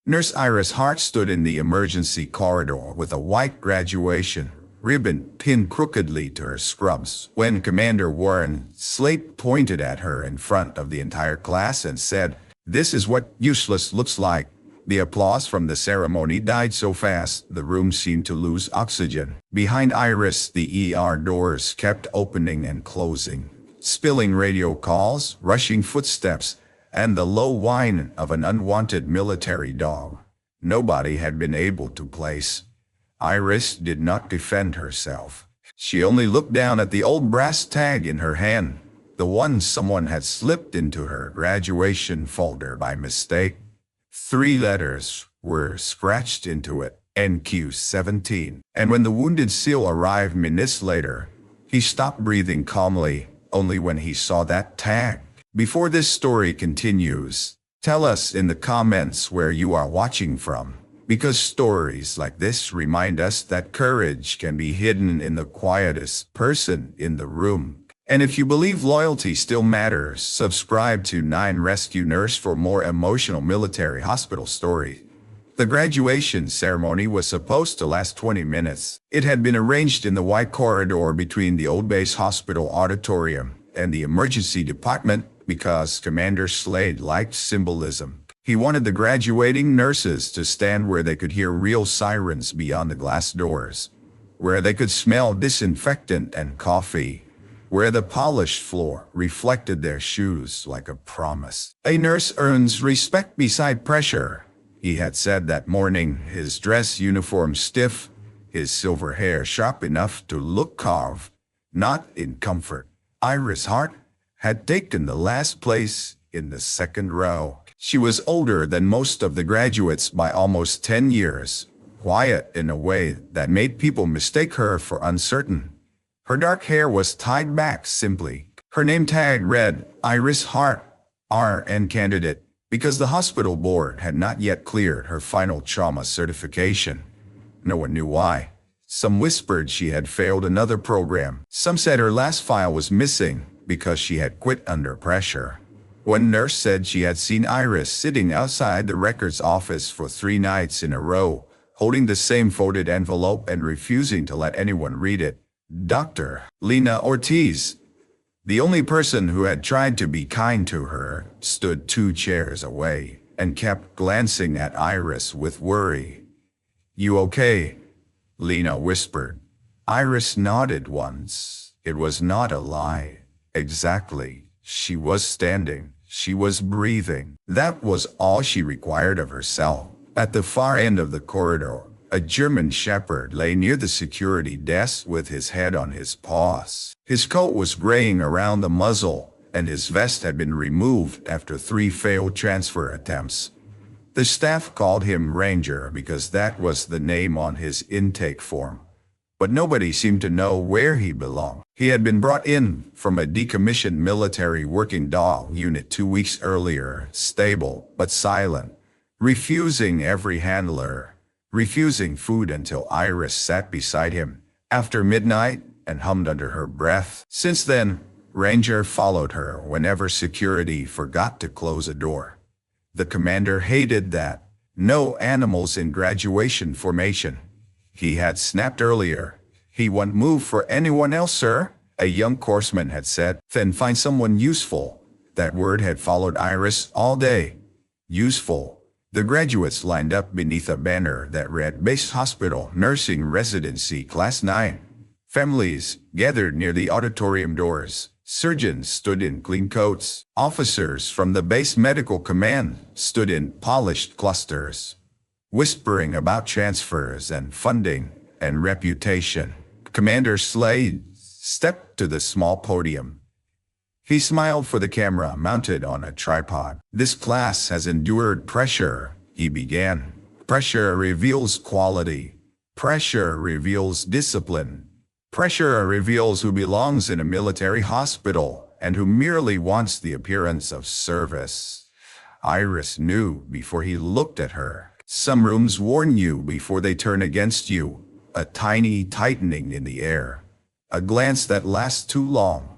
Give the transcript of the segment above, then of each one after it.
Nurse Iris Hart stood in the emergency corridor with a white graduation ribbon pinned crookedly to her scrubs when Commander Warren Slate pointed at her in front of the entire class and said, "This is what useless looks like." The applause from the ceremony died so fast the room seemed to lose oxygen. Behind Iris, the ER doors kept opening and closing, spilling radio calls, rushing footsteps, and the low whine of an unwanted military dog nobody had been able to place. Iris did not defend herself. She only looked down at the old brass tag in her hand, the one someone had slipped into her graduation folder by mistake. 3 letters were scratched into it, NQ-17. And when the wounded SEAL arrived minutes later, he stopped breathing calmly, only when he saw that tag. Before this story continues, tell us in the comments where you are watching from, because stories like this remind us that courage can be hidden in the quietest person in the room. And if you believe loyalty still matters, subscribe to 9 Rescue Nurse for more emotional military hospital stories. The graduation ceremony was supposed to last 20 minutes. It had been arranged in the white corridor between the old base hospital auditorium and the emergency department because Commander Slade liked symbolism. He wanted the graduating nurses to stand where they could hear real sirens beyond the glass doors, where they could smell disinfectant and coffee, where the polished floor reflected their shoes like a promise. A nurse earns respect beside pressure, he had said that morning, his dress uniform stiff, his silver hair sharp enough to look carved, not in comfort. Iris Hart had taken the last place in the second row. She was older than most of the graduates by almost 10 years, quiet in a way that made people mistake her for uncertain. Her dark hair was tied back simply. Her name tag read, Iris Hart, RN candidate, because the hospital board had not yet cleared her final trauma certification. No one knew why. Some whispered she had failed another program. Some said her last file was missing because she had quit under pressure. One nurse said she had seen Iris sitting outside the records office for 3 nights in a row, holding the same folded envelope and refusing to let anyone read it. Dr. Lena Ortiz, the only person who had tried to be kind to her, stood 2 chairs away and kept glancing at Iris with worry. "You okay?" Lena whispered. Iris nodded once. It was not a lie. Exactly. She was standing. She was breathing. That was all she required of herself. At the far end of the corridor, a German shepherd lay near the security desk with his head on his paws. His coat was graying around the muzzle, and his vest had been removed after 3 failed transfer attempts. The staff called him Ranger because that was the name on his intake form. But nobody seemed to know where he belonged. He had been brought in from a decommissioned military working dog unit 2 weeks earlier, stable but silent, refusing every handler, refusing food until Iris sat beside him after midnight and hummed under her breath. Since then, Ranger followed her whenever security forgot to close a door. The commander hated that. No animals in graduation formation. He had snapped earlier. "He won't move for anyone else, sir," a young corpsman had said. "Then find someone useful." That word had followed Iris all day. Useful. The graduates lined up beneath a banner that read Base Hospital Nursing Residency Class 9. Families gathered near the auditorium doors. Surgeons stood in clean coats. Officers from the base medical command stood in polished clusters, whispering about transfers and funding and reputation. Commander Slade stepped to the small podium. He smiled for the camera mounted on a tripod. "This class has endured pressure," he began. "Pressure reveals quality. Pressure reveals discipline. Pressure reveals who belongs in a military hospital and who merely wants the appearance of service." Iris knew before he looked at her. Some rooms warn you before they turn against you. A tiny tightening in the air. A glance that lasts too long.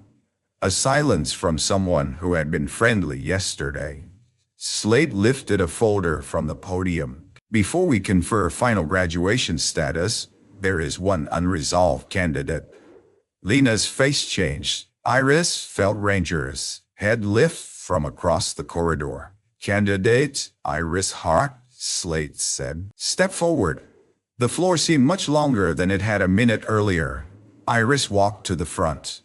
A silence from someone who had been friendly yesterday. Slade lifted a folder from the podium. Before we confer final graduation status, there is one unresolved candidate. Lena's face changed. Iris felt Ranger's head lift from across the corridor. Candidate Iris Hart, Slade said. Step forward. The floor seemed much longer than it had a minute earlier. Iris walked to the front.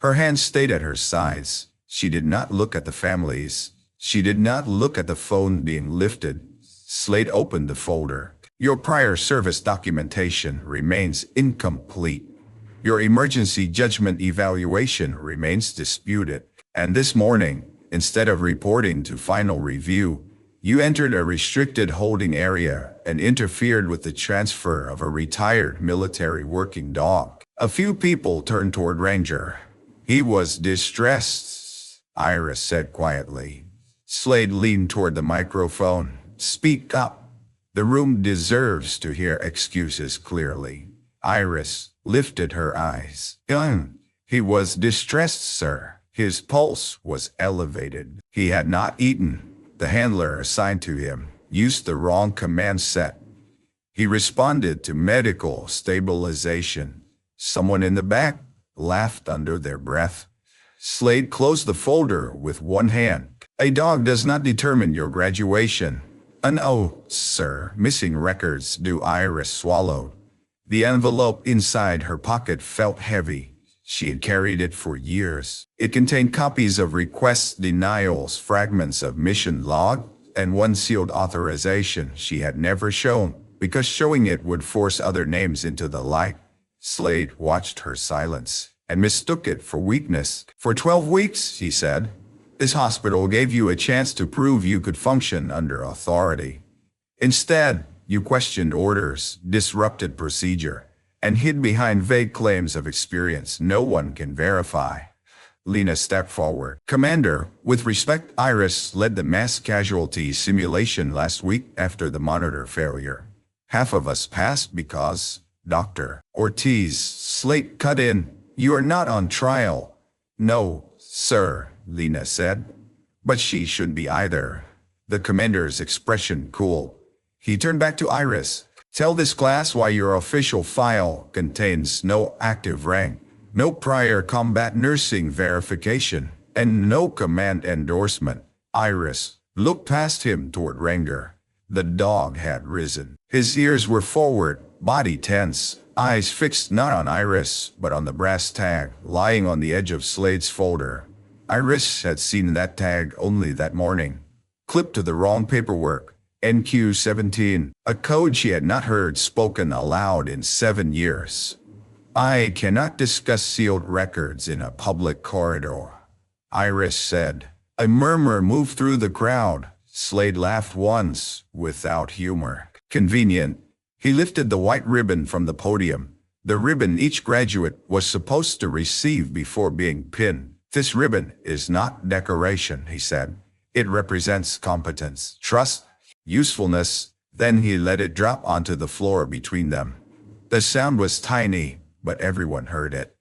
Her hands stayed at her sides. She did not look at the families. She did not look at the phone being lifted. Slade opened the folder. Your prior service documentation remains incomplete. Your emergency judgment evaluation remains disputed. And this morning, instead of reporting to final review, you entered a restricted holding area and interfered with the transfer of a retired military working dog. A few people turned toward Ranger. He was distressed, Iris said quietly. Slade leaned toward the microphone. Speak up. The room deserves to hear excuses clearly. Iris lifted her eyes. He was distressed, sir. His pulse was elevated. He had not eaten. The handler assigned to him used the wrong command set. He responded to medical stabilization. Someone in the back laughed under their breath. Slade closed the folder with one hand. A dog does not determine your graduation. Oh, sir, missing records do. Iris swallowed. The envelope inside her pocket felt heavy. She had carried it for years. It contained copies of requests, denials, fragments of mission log, and one sealed authorization she had never shown, because showing it would force other names into the light. Slade watched her silence and mistook it for weakness. For 12 weeks, he said, this hospital gave you a chance to prove you could function under authority. Instead, you questioned orders, disrupted procedure, and hid behind vague claims of experience no one can verify. Lena stepped forward. Commander, with respect, Iris led the mass casualty simulation last week after the monitor failure. Half of us passed because, Dr. Ortiz, Slade cut in. You are not on trial. No, sir, Lena said. But she shouldn't be either. The commander's expression cooled. He turned back to Iris. Tell this class why your official file contains no active rank, no prior combat nursing verification, and no command endorsement. Iris looked past him toward Ranger. The dog had risen. His ears were forward, body tense, eyes fixed not on Iris, but on the brass tag lying on the edge of Slade's folder. Iris had seen that tag only that morning. Clipped to the wrong paperwork. NQ-17, a code she had not heard spoken aloud in 7 years. I cannot discuss sealed records in a public corridor, Iris said. A murmur moved through the crowd. Slade laughed once, without humor. Convenient. He lifted the white ribbon from the podium, the ribbon each graduate was supposed to receive before being pinned. This ribbon is not decoration, he said. It represents competence, trust, usefulness. Then he let it drop onto the floor between them. The sound was tiny, but everyone heard it.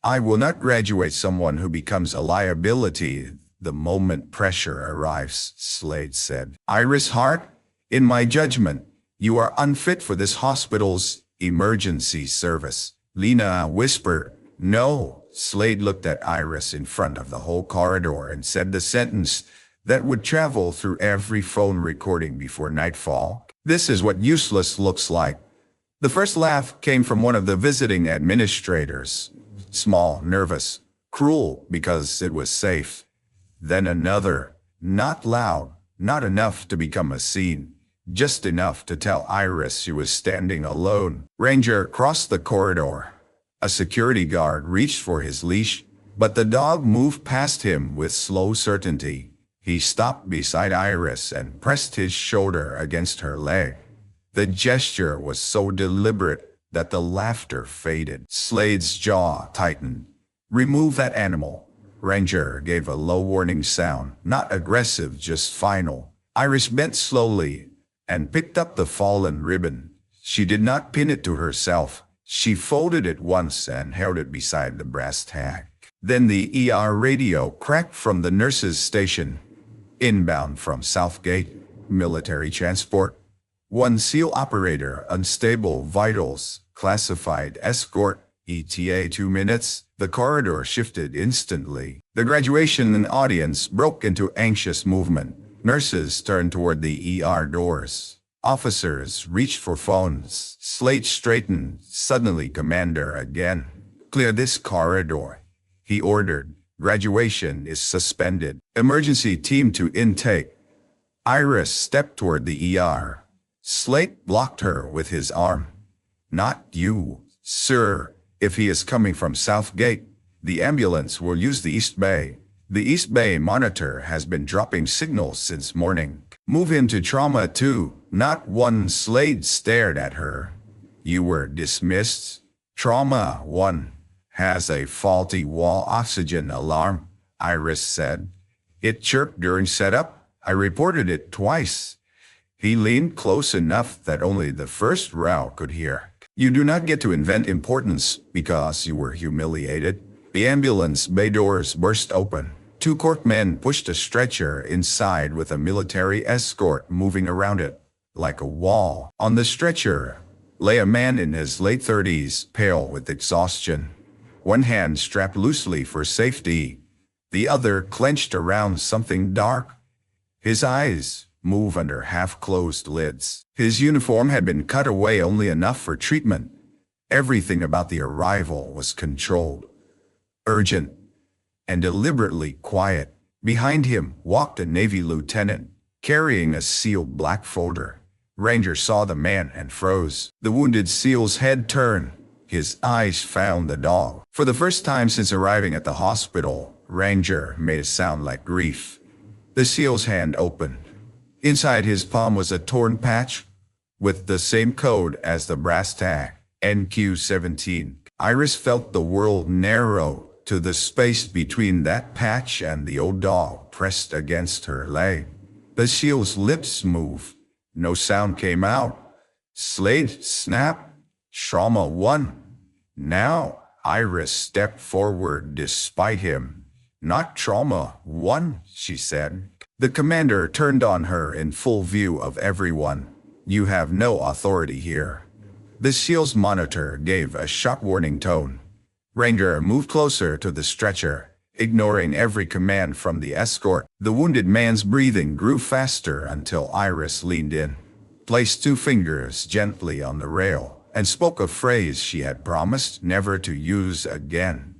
I will not graduate someone who becomes a liability the moment pressure arrives, Slade said. Iris Hart, in my judgment, you are unfit for this hospital's emergency service. Lena whispered. No. Slade looked at Iris in front of the whole corridor and said the sentence that would travel through every phone recording before nightfall. This is what useless looks like. The first laugh came from one of the visiting administrators. Small, nervous, cruel because it was safe. Then another, not loud, not enough to become a scene, just enough to tell Iris she was standing alone. Ranger crossed the corridor. A security guard reached for his leash, but the dog moved past him with slow certainty. He stopped beside Iris and pressed his shoulder against her leg. The gesture was so deliberate that the laughter faded. Slade's jaw tightened. Remove that animal. Ranger gave a low warning sound, not aggressive, just final. Iris bent slowly and picked up the fallen ribbon. She did not pin it to herself. She folded it once and held it beside the brass tag. Then the ER radio cracked from the nurse's station. Inbound from Southgate, military transport. One SEAL operator, unstable vitals, classified escort, ETA 2 minutes. The corridor shifted instantly. The graduation audience broke into anxious movement. Nurses turned toward the ER doors. Officers reached for phones. Slade straightened. Suddenly, Commander again. Clear this corridor, he ordered. Graduation is suspended. Emergency team to intake. Iris stepped toward the ER. Slade blocked her with his arm. Not you, sir. If he is coming from Southgate, the ambulance will use the East Bay. The East Bay monitor has been dropping signals since morning. Move him to trauma 2. Not one. Slade stared at her. You were dismissed. Trauma 1 has a faulty wall oxygen alarm, Iris said. It chirped during setup. I reported it twice. He leaned close enough that only the first row could hear. You do not get to invent importance because you were humiliated. The ambulance bay doors burst open. 2 courtmen pushed a stretcher inside with a military escort moving around it, like a wall. On the stretcher lay a man in his late 30s, pale with exhaustion. One hand strapped loosely for safety, the other clenched around something dark. His eyes move under half-closed lids. His uniform had been cut away only enough for treatment. Everything about the arrival was controlled, urgent, and deliberately quiet. Behind him walked a Navy lieutenant, carrying a sealed black folder. Ranger saw the man and froze. The wounded SEAL's head turned. His eyes found the dog. For the first time since arriving at the hospital, Ranger made a sound like grief. The SEAL's hand opened. Inside his palm was a torn patch with the same code as the brass tag, NQ-17. Iris felt the world narrow to the space between that patch and the old dog pressed against her leg. The SEAL's lips moved. No sound came out. Slade snapped. Trauma 1. Now, Iris stepped forward despite him. Not trauma 1, she said. The commander turned on her in full view of everyone. You have no authority here. The SEAL's monitor gave a sharp warning tone. Ranger moved closer to the stretcher, ignoring every command from the escort. The wounded man's breathing grew faster until Iris leaned in, placed 2 fingers gently on the rail, and spoke a phrase she had promised never to use again.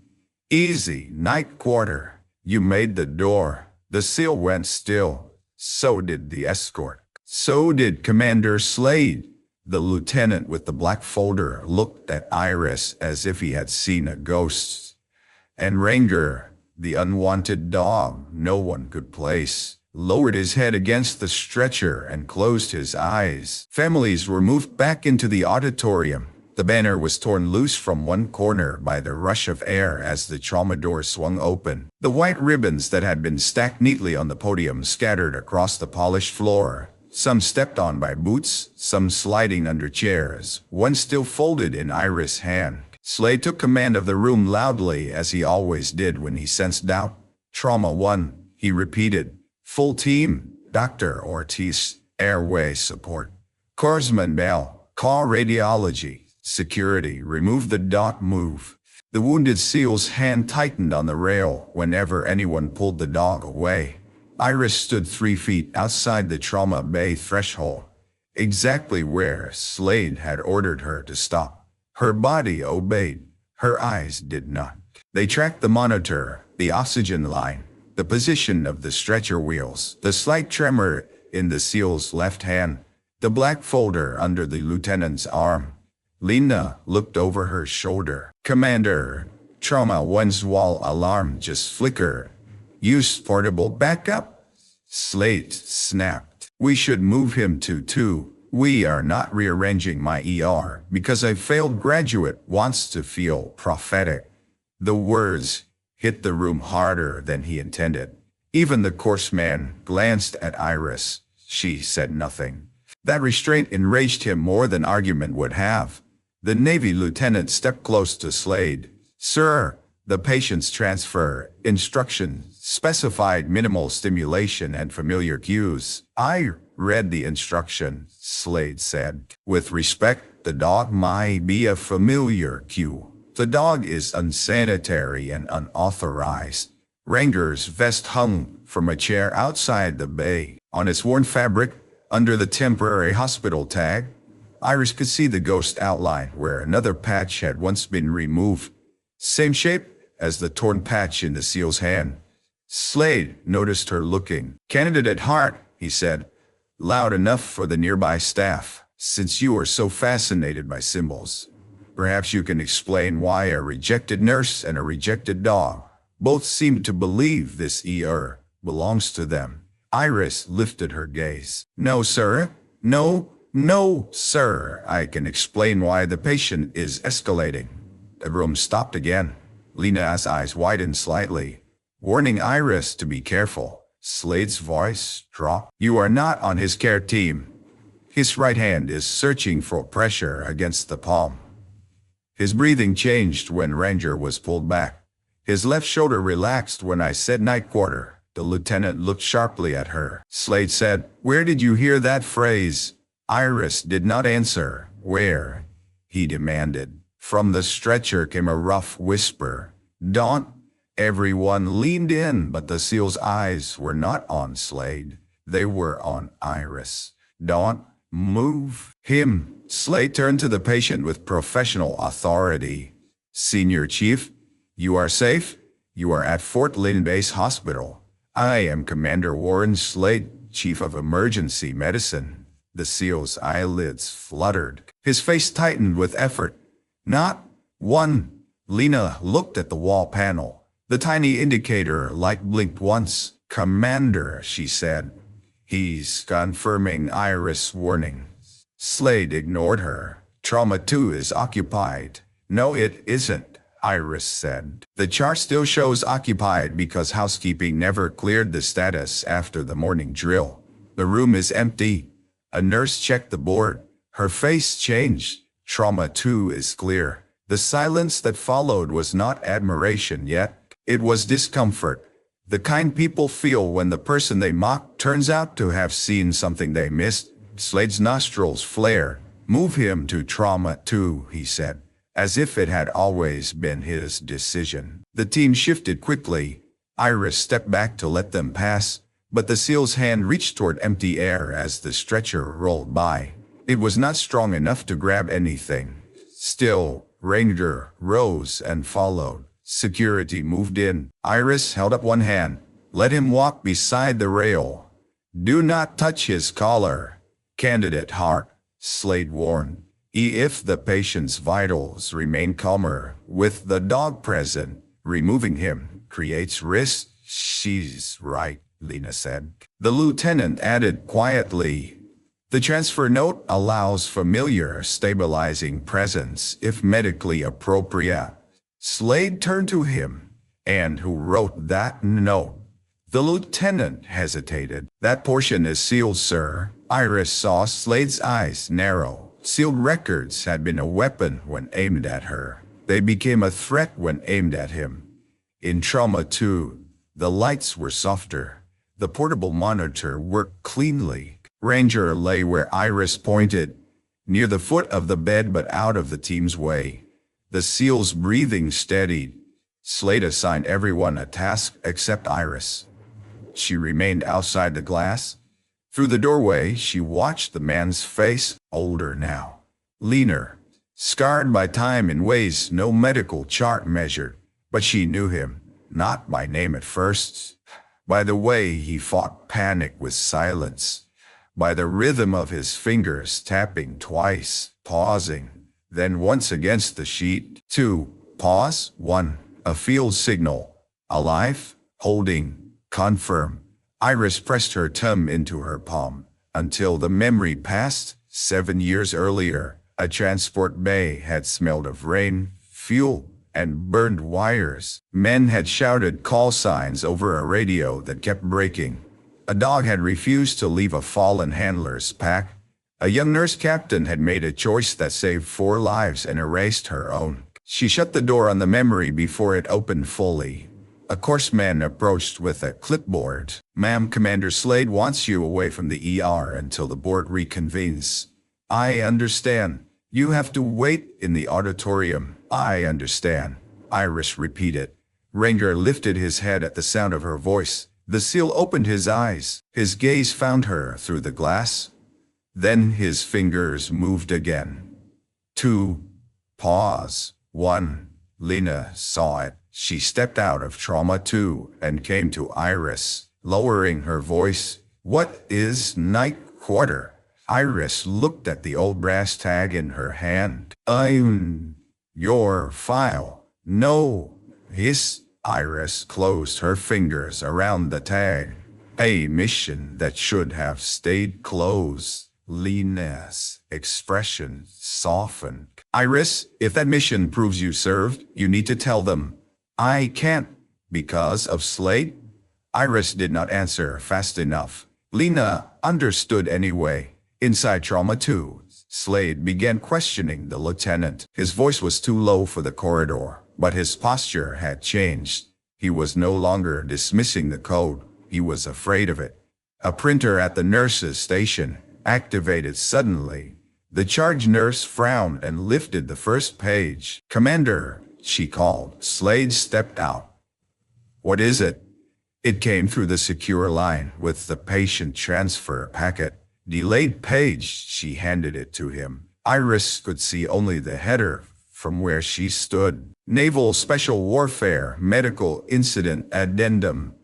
Easy, night quarter. You made the door. The SEAL went still. So did the escort. So did Commander Slade. The lieutenant with the black folder looked at Iris as if he had seen a ghost. And Ranger, the unwanted dog no one could place, lowered his head against the stretcher and closed his eyes. Families were moved back into the auditorium. The banner was torn loose from one corner by the rush of air as the trauma door swung open. The white ribbons that had been stacked neatly on the podium scattered across the polished floor. Some stepped on by boots, some sliding under chairs, one still folded in Iris' hand. Slade took command of the room loudly, as he always did when he sensed doubt. Trauma 1, he repeated. Full team, Dr. Ortiz, airway support. Corsman Bell, call radiology. Security, remove the dot move. The wounded SEAL's hand tightened on the rail whenever anyone pulled the dog away. Iris stood 3 feet outside the trauma bay threshold, exactly where Slade had ordered her to stop. Her body obeyed. Her eyes did not. They tracked the monitor, the oxygen line, the position of the stretcher wheels, the slight tremor in the SEAL's left hand, the black folder under the lieutenant's arm. Lena looked over her shoulder. Commander, Trauma 1's wall alarm just flickered. Use portable backup. Slade snapped. We should move him to 2. We are not rearranging my ER because a failed graduate wants to feel prophetic. The words hit the room harder than he intended. Even the coarse man glanced at Iris. She said nothing. That restraint enraged him more than argument would have. The Navy lieutenant stepped close to Slade. Sir, The patient's transfer instructions specified minimal stimulation and familiar cues. I read the instruction, Slade said. With respect, the dog might be a familiar cue. The dog is unsanitary and unauthorized. Ranger's vest hung from a chair outside the bay. On its worn fabric, under the temporary hospital tag, Iris could see the ghost outline where another patch had once been removed. Same shape as the torn patch in the SEAL's hand. Slade noticed her looking candid at heart, he said, loud enough for the nearby staff. Since you are so fascinated by symbols, perhaps you can explain why a rejected nurse and a rejected dog both seem to believe this ER belongs to them. Iris lifted her gaze. No, sir. No, sir. I can explain why the patient is escalating. The room stopped again. Lena's eyes widened slightly, warning Iris to be careful. Slade's voice dropped. You are not on his care team. His right hand is searching for pressure against the palm. His breathing changed when Ranger was pulled back. His left shoulder relaxed when I said night quarter. The lieutenant looked sharply at her. Slade said, Where did you hear that phrase? Iris did not answer. Where? He demanded. From the stretcher came a rough whisper. Don't. Everyone leaned in, but the SEAL's eyes were not on Slade. They were on Iris. Don't move him. Slade turned to the patient with professional authority. Senior Chief, you are safe. You are at Fort Lynn Base Hospital. I am Commander Warren Slade, Chief of Emergency Medicine. The SEAL's eyelids fluttered. His face tightened with effort. Not one. Lena looked at the wall panel. The tiny indicator light blinked once. Commander, she said. He's confirming Iris' warning. Slade ignored her. Trauma 2 is occupied. No, it isn't, Iris said. The chart still shows occupied because housekeeping never cleared the status after the morning drill. The room is empty. A nurse checked the board. Her face changed. Trauma 2 is clear. The silence that followed was not admiration yet. It was discomfort. The kind people feel when the person they mock turns out to have seen something they missed. Slade's nostrils flared. Move him to Trauma 2, he said, as if it had always been his decision. The team shifted quickly. Iris stepped back to let them pass, but the SEAL's hand reached toward empty air as the stretcher rolled by. It was not strong enough to grab anything. Still, Ranger rose and followed. Security moved in. Iris held up one hand. Let him walk beside the rail. Do not touch his collar. Candidate Hart, Slade warned. If the patient's vitals remain calmer with the dog present, removing him creates risk. She's right, Lena said. The lieutenant added quietly, the transfer note allows familiar stabilizing presence if medically appropriate. Slade turned to him. And who wrote that note? The lieutenant hesitated. That portion is sealed, sir. Iris saw Slade's eyes narrow. Sealed records had been a weapon when aimed at her. They became a threat when aimed at him. In Trauma 2, the lights were softer. The portable monitor worked cleanly. Ranger lay where Iris pointed, near the foot of the bed but out of the team's way. The SEAL's breathing steadied. Slade assigned everyone a task except Iris. She remained outside the glass. Through the doorway, she watched the man's face, older now, leaner, scarred by time in ways no medical chart measured. But she knew him, not by name at first, by the way he fought panic with silence, by the rhythm of his fingers tapping twice, pausing, then once against the sheet. 2. Pause. 1. A field signal. Alive. Holding. Confirm. Iris pressed her thumb into her palm until the memory passed. 7 years earlier, a transport bay had smelled of rain, fuel, and burned wires. Men had shouted call signs over a radio that kept breaking. A dog had refused to leave a fallen handler's pack. A young nurse captain had made a choice that saved 4 lives and erased her own. She shut the door on the memory before it opened fully. A courseman approached with a clipboard. "Ma'am, Commander Slade wants you away from the ER until the board reconvenes." "I understand. You have to wait in the auditorium." "I understand," Iris repeated. Ranger lifted his head at the sound of her voice. The SEAL opened his eyes. His gaze found her through the glass. Then his fingers moved again. 2. Pause. 1. Lena saw it. She stepped out of trauma 2 and came to Iris, lowering her voice. "What is night quarter?" Iris looked at the old brass tag in her hand. Your file." "No." Iris closed her fingers around the tag. "A mission that should have stayed closed." Lena's expression softened. "Iris, if that mission proves you served, you need to tell them." "I can't." "Because of Slade?" Iris did not answer fast enough. Lena understood anyway. Inside Trauma 2, Slade began questioning the lieutenant. His voice was too low for the corridor, but his posture had changed. He was no longer dismissing the code. He was afraid of it. A printer at the nurse's station activated suddenly. The charge nurse frowned and lifted the first page. "Commander," she called. Slade stepped out. "What is it?" It came through the secure line with the patient transfer packet. "Delayed page." She handed it to him. Iris could see only the header from where she stood. "Naval Special Warfare Medical Incident Addendum."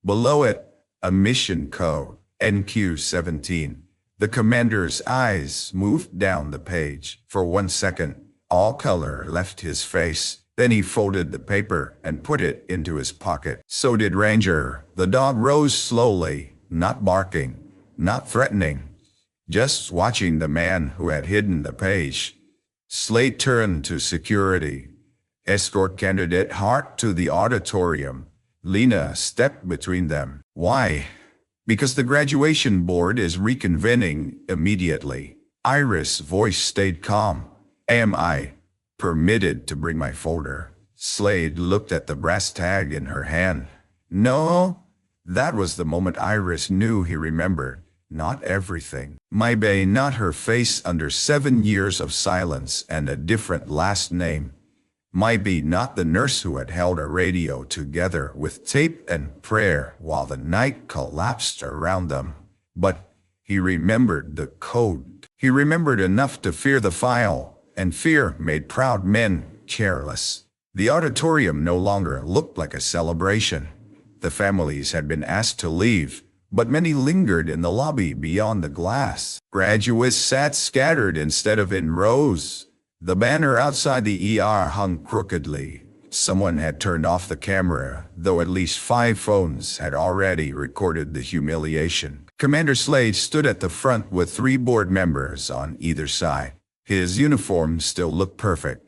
Below it, a mission code, NQ-17. The commander's eyes moved down the page. For 1 second, all color left his face. Then he folded the paper and put it into his pocket. So did Ranger. The dog rose slowly, not barking, not threatening, just watching the man who had hidden the page. Slade turned to security. "Escort Candidate Hart to the auditorium." Lena stepped between them. "Why?" "Because the graduation board is reconvening immediately." Iris' voice stayed calm. "Am I permitted to bring my folder?" Slade looked at the brass tag in her hand. "No." That was the moment Iris knew he remembered. Not everything. Maybe not her face under 7 years of silence and a different last name. Maybe not the nurse who had held a radio together with tape and prayer while the night collapsed around them. But he remembered the code. He remembered enough to fear the file, and fear made proud men careless. The auditorium no longer looked like a celebration. The families had been asked to leave, but many lingered in the lobby beyond the glass. Graduates sat scattered instead of in rows. The banner outside the ER hung crookedly. Someone had turned off the camera, though at least 5 phones had already recorded the humiliation. Commander Slade stood at the front with 3 board members on either side. His uniform still looked perfect.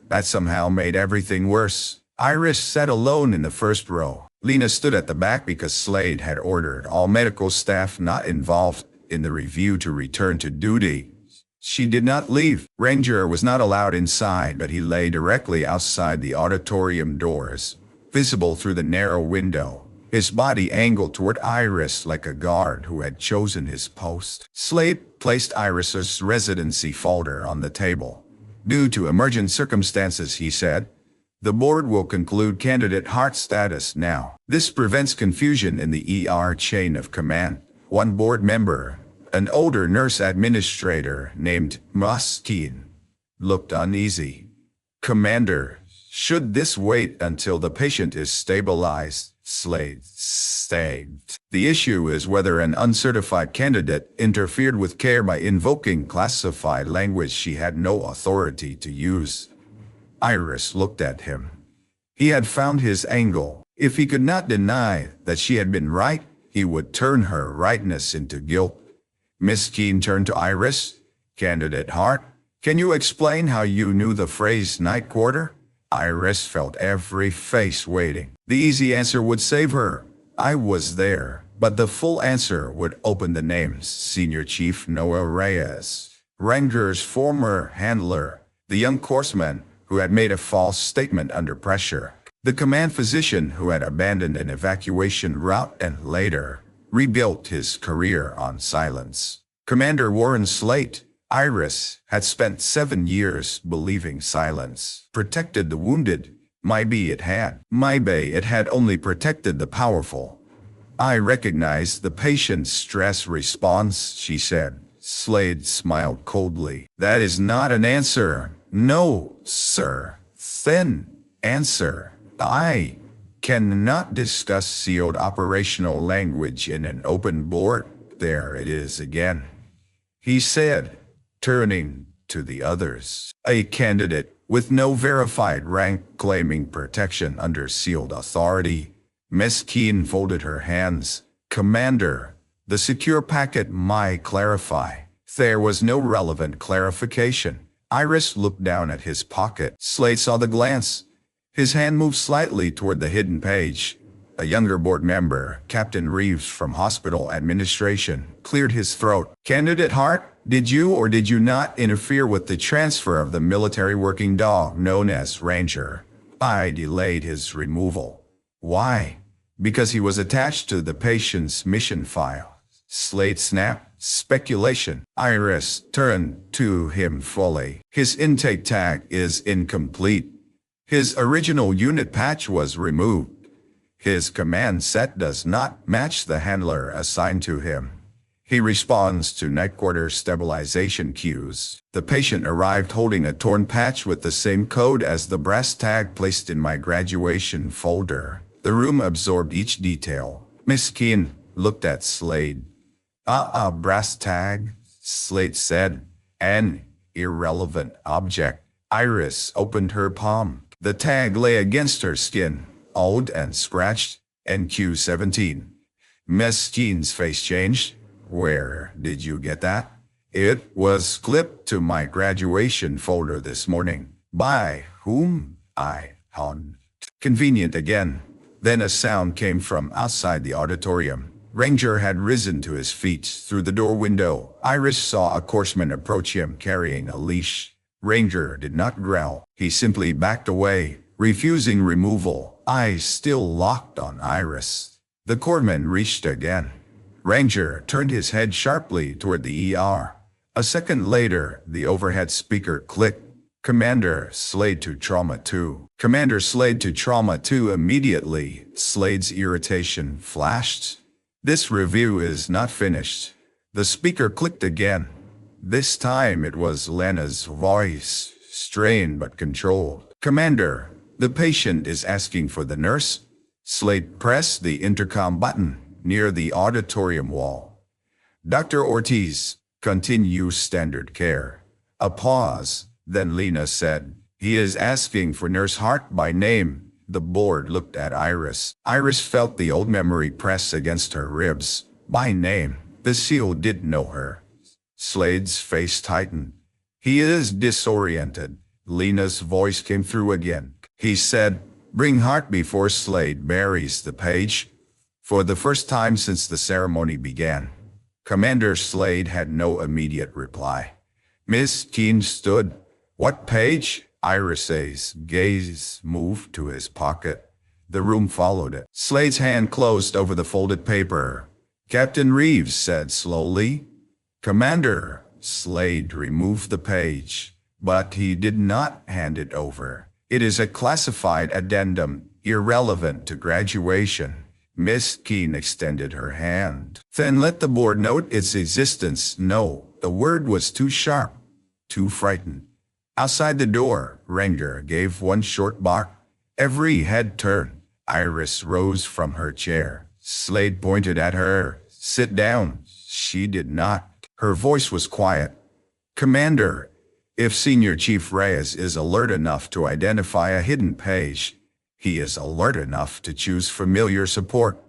That somehow made everything worse. Iris sat alone in the first row. Lena stood at the back because Slade had ordered all medical staff not involved in the review to return to duty. She did not leave. Ranger was not allowed inside, but he lay directly outside the auditorium doors, visible through the narrow window, his body angled toward Iris like a guard who had chosen his post. Slade placed Iris's residency folder on the table. "Due to emergent circumstances," he said, "the board will conclude Candidate Hart's status now. This prevents confusion in the ER chain of command." One board member, an older nurse administrator named Muskin, looked uneasy. "Commander, should this wait until the patient is stabilized?" Slade stated. "The issue is whether an uncertified candidate interfered with care by invoking classified language she had no authority to use." Iris looked at him. He had found his angle. If he could not deny that she had been right, he would turn her rightness into guilt. Miss Keene turned to Iris. "Candidate Hart, can you explain how you knew the phrase night quarter?" Iris felt every face waiting. The easy answer would save her. "I was there." But the full answer would open the names. Senior Chief Noah Reyes, Ranger's former handler, the young courseman who had made a false statement under pressure. The command physician who had abandoned an evacuation route and later rebuilt his career on silence. Commander Warren Slate, Iris, had spent 7 years believing silence protected the wounded. Maybe it had only protected the powerful. I recognized the patient's stress response, she said. Slade smiled coldly. That is not an answer. No, sir. Then answer. I cannot discuss sealed operational language in an open board. There it is again, he said, turning to the others. A candidate with no verified rank claiming protection under sealed authority. Miss Keene folded her hands. Commander, the secure packet might clarify. There was no relevant clarification. Iris looked down at his pocket. Slade saw the glance. His hand moved slightly toward the hidden page. A younger board member, Captain Reeves from hospital administration, cleared his throat. Candidate Hart, did you or did you not interfere with the transfer of the military working dog known as Ranger? I delayed his removal. Why? Because he was attached to the patient's mission file. Slade snapped. Speculation. Iris turned to him fully. His intake tag is incomplete. His original unit patch was removed. His command set does not match the handler assigned to him. He responds to night quarter stabilization cues. The patient arrived holding a torn patch with the same code as the brass tag placed in my graduation folder. The room absorbed each detail. Miss Keene looked at Slade. Brass tag, Slade said. An irrelevant object. Iris opened her palm. The tag lay against her skin, old and scratched. NQ-17. Miss Keene's face changed. Where did you get that? It was clipped to my graduation folder this morning. By whom? I hon. Convenient again. Then a sound came from outside the auditorium. Ranger had risen to his feet through the door window. Iris saw a courseman approach him carrying a leash. Ranger did not growl. He simply backed away, refusing removal. Eyes still locked on Iris. The courseman reached again. Ranger turned his head sharply toward the ER. A second later, the overhead speaker clicked. Commander Slade to Trauma 2. Commander Slade to Trauma 2 immediately. Slade's irritation flashed. This review is not finished. The speaker clicked again. This time it was Lena's voice, strained but controlled. Commander, the patient is asking for the nurse. Slade pressed the intercom button near the auditorium wall. Dr. Ortiz, continue standard care. A pause. Then Lena said, he is asking for Nurse Hart by name. The board looked at Iris. Iris felt the old memory press against her ribs. By name. The seal didn't know her. Slade's face tightened. He is disoriented. Lena's voice came through again. He said, bring Hart before Slade buries the page. For the first time since the ceremony began. Commander Slade had no immediate reply. Miss Keene stood. What page? Iris's gaze moved to his pocket. The room followed it. Slade's hand closed over the folded paper. Captain Reeves said slowly. Commander. Slade removed the page, but he did not hand it over. It is a classified addendum, irrelevant to graduation. Miss Keene extended her hand. Then let the board note its existence. No, the word was too sharp, too frightened. Outside the door, Ranger gave one short bark. Every head turned. Iris rose from her chair. Slade pointed at her. Sit down. She did not. Her voice was quiet. Commander, if Senior Chief Reyes is alert enough to identify a hidden page, he is alert enough to choose familiar support.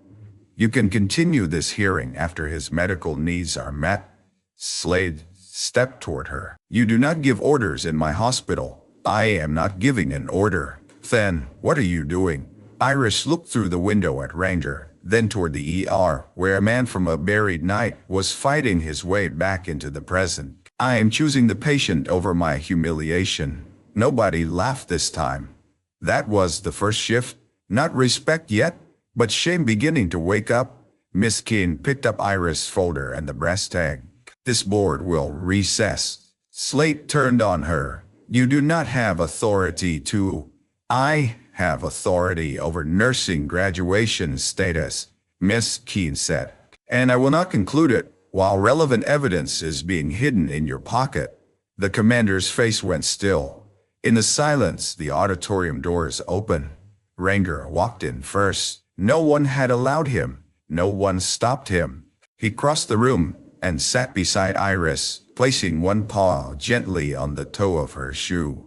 You can continue this hearing after his medical needs are met. Slade stepped toward her. You do not give orders in my hospital. I am not giving an order. Then, what are you doing? Iris looked through the window at Ranger, then toward the ER, where a man from a buried night was fighting his way back into the present. I am choosing the patient over my humiliation. Nobody laughed this time. That was the first shift. Not respect yet, but shame beginning to wake up. Miss Keene picked up Iris' folder and the brass tag. This board will recess. Slate turned on her. You do not have authority to. I have authority over nursing graduation status, Miss Keene said. And I will not conclude it while relevant evidence is being hidden in your pocket. The commander's face went still. In the silence, the auditorium doors opened. Ranger walked in first. No one had allowed him. No one stopped him. He crossed the room and sat beside Iris, placing one paw gently on the toe of her shoe.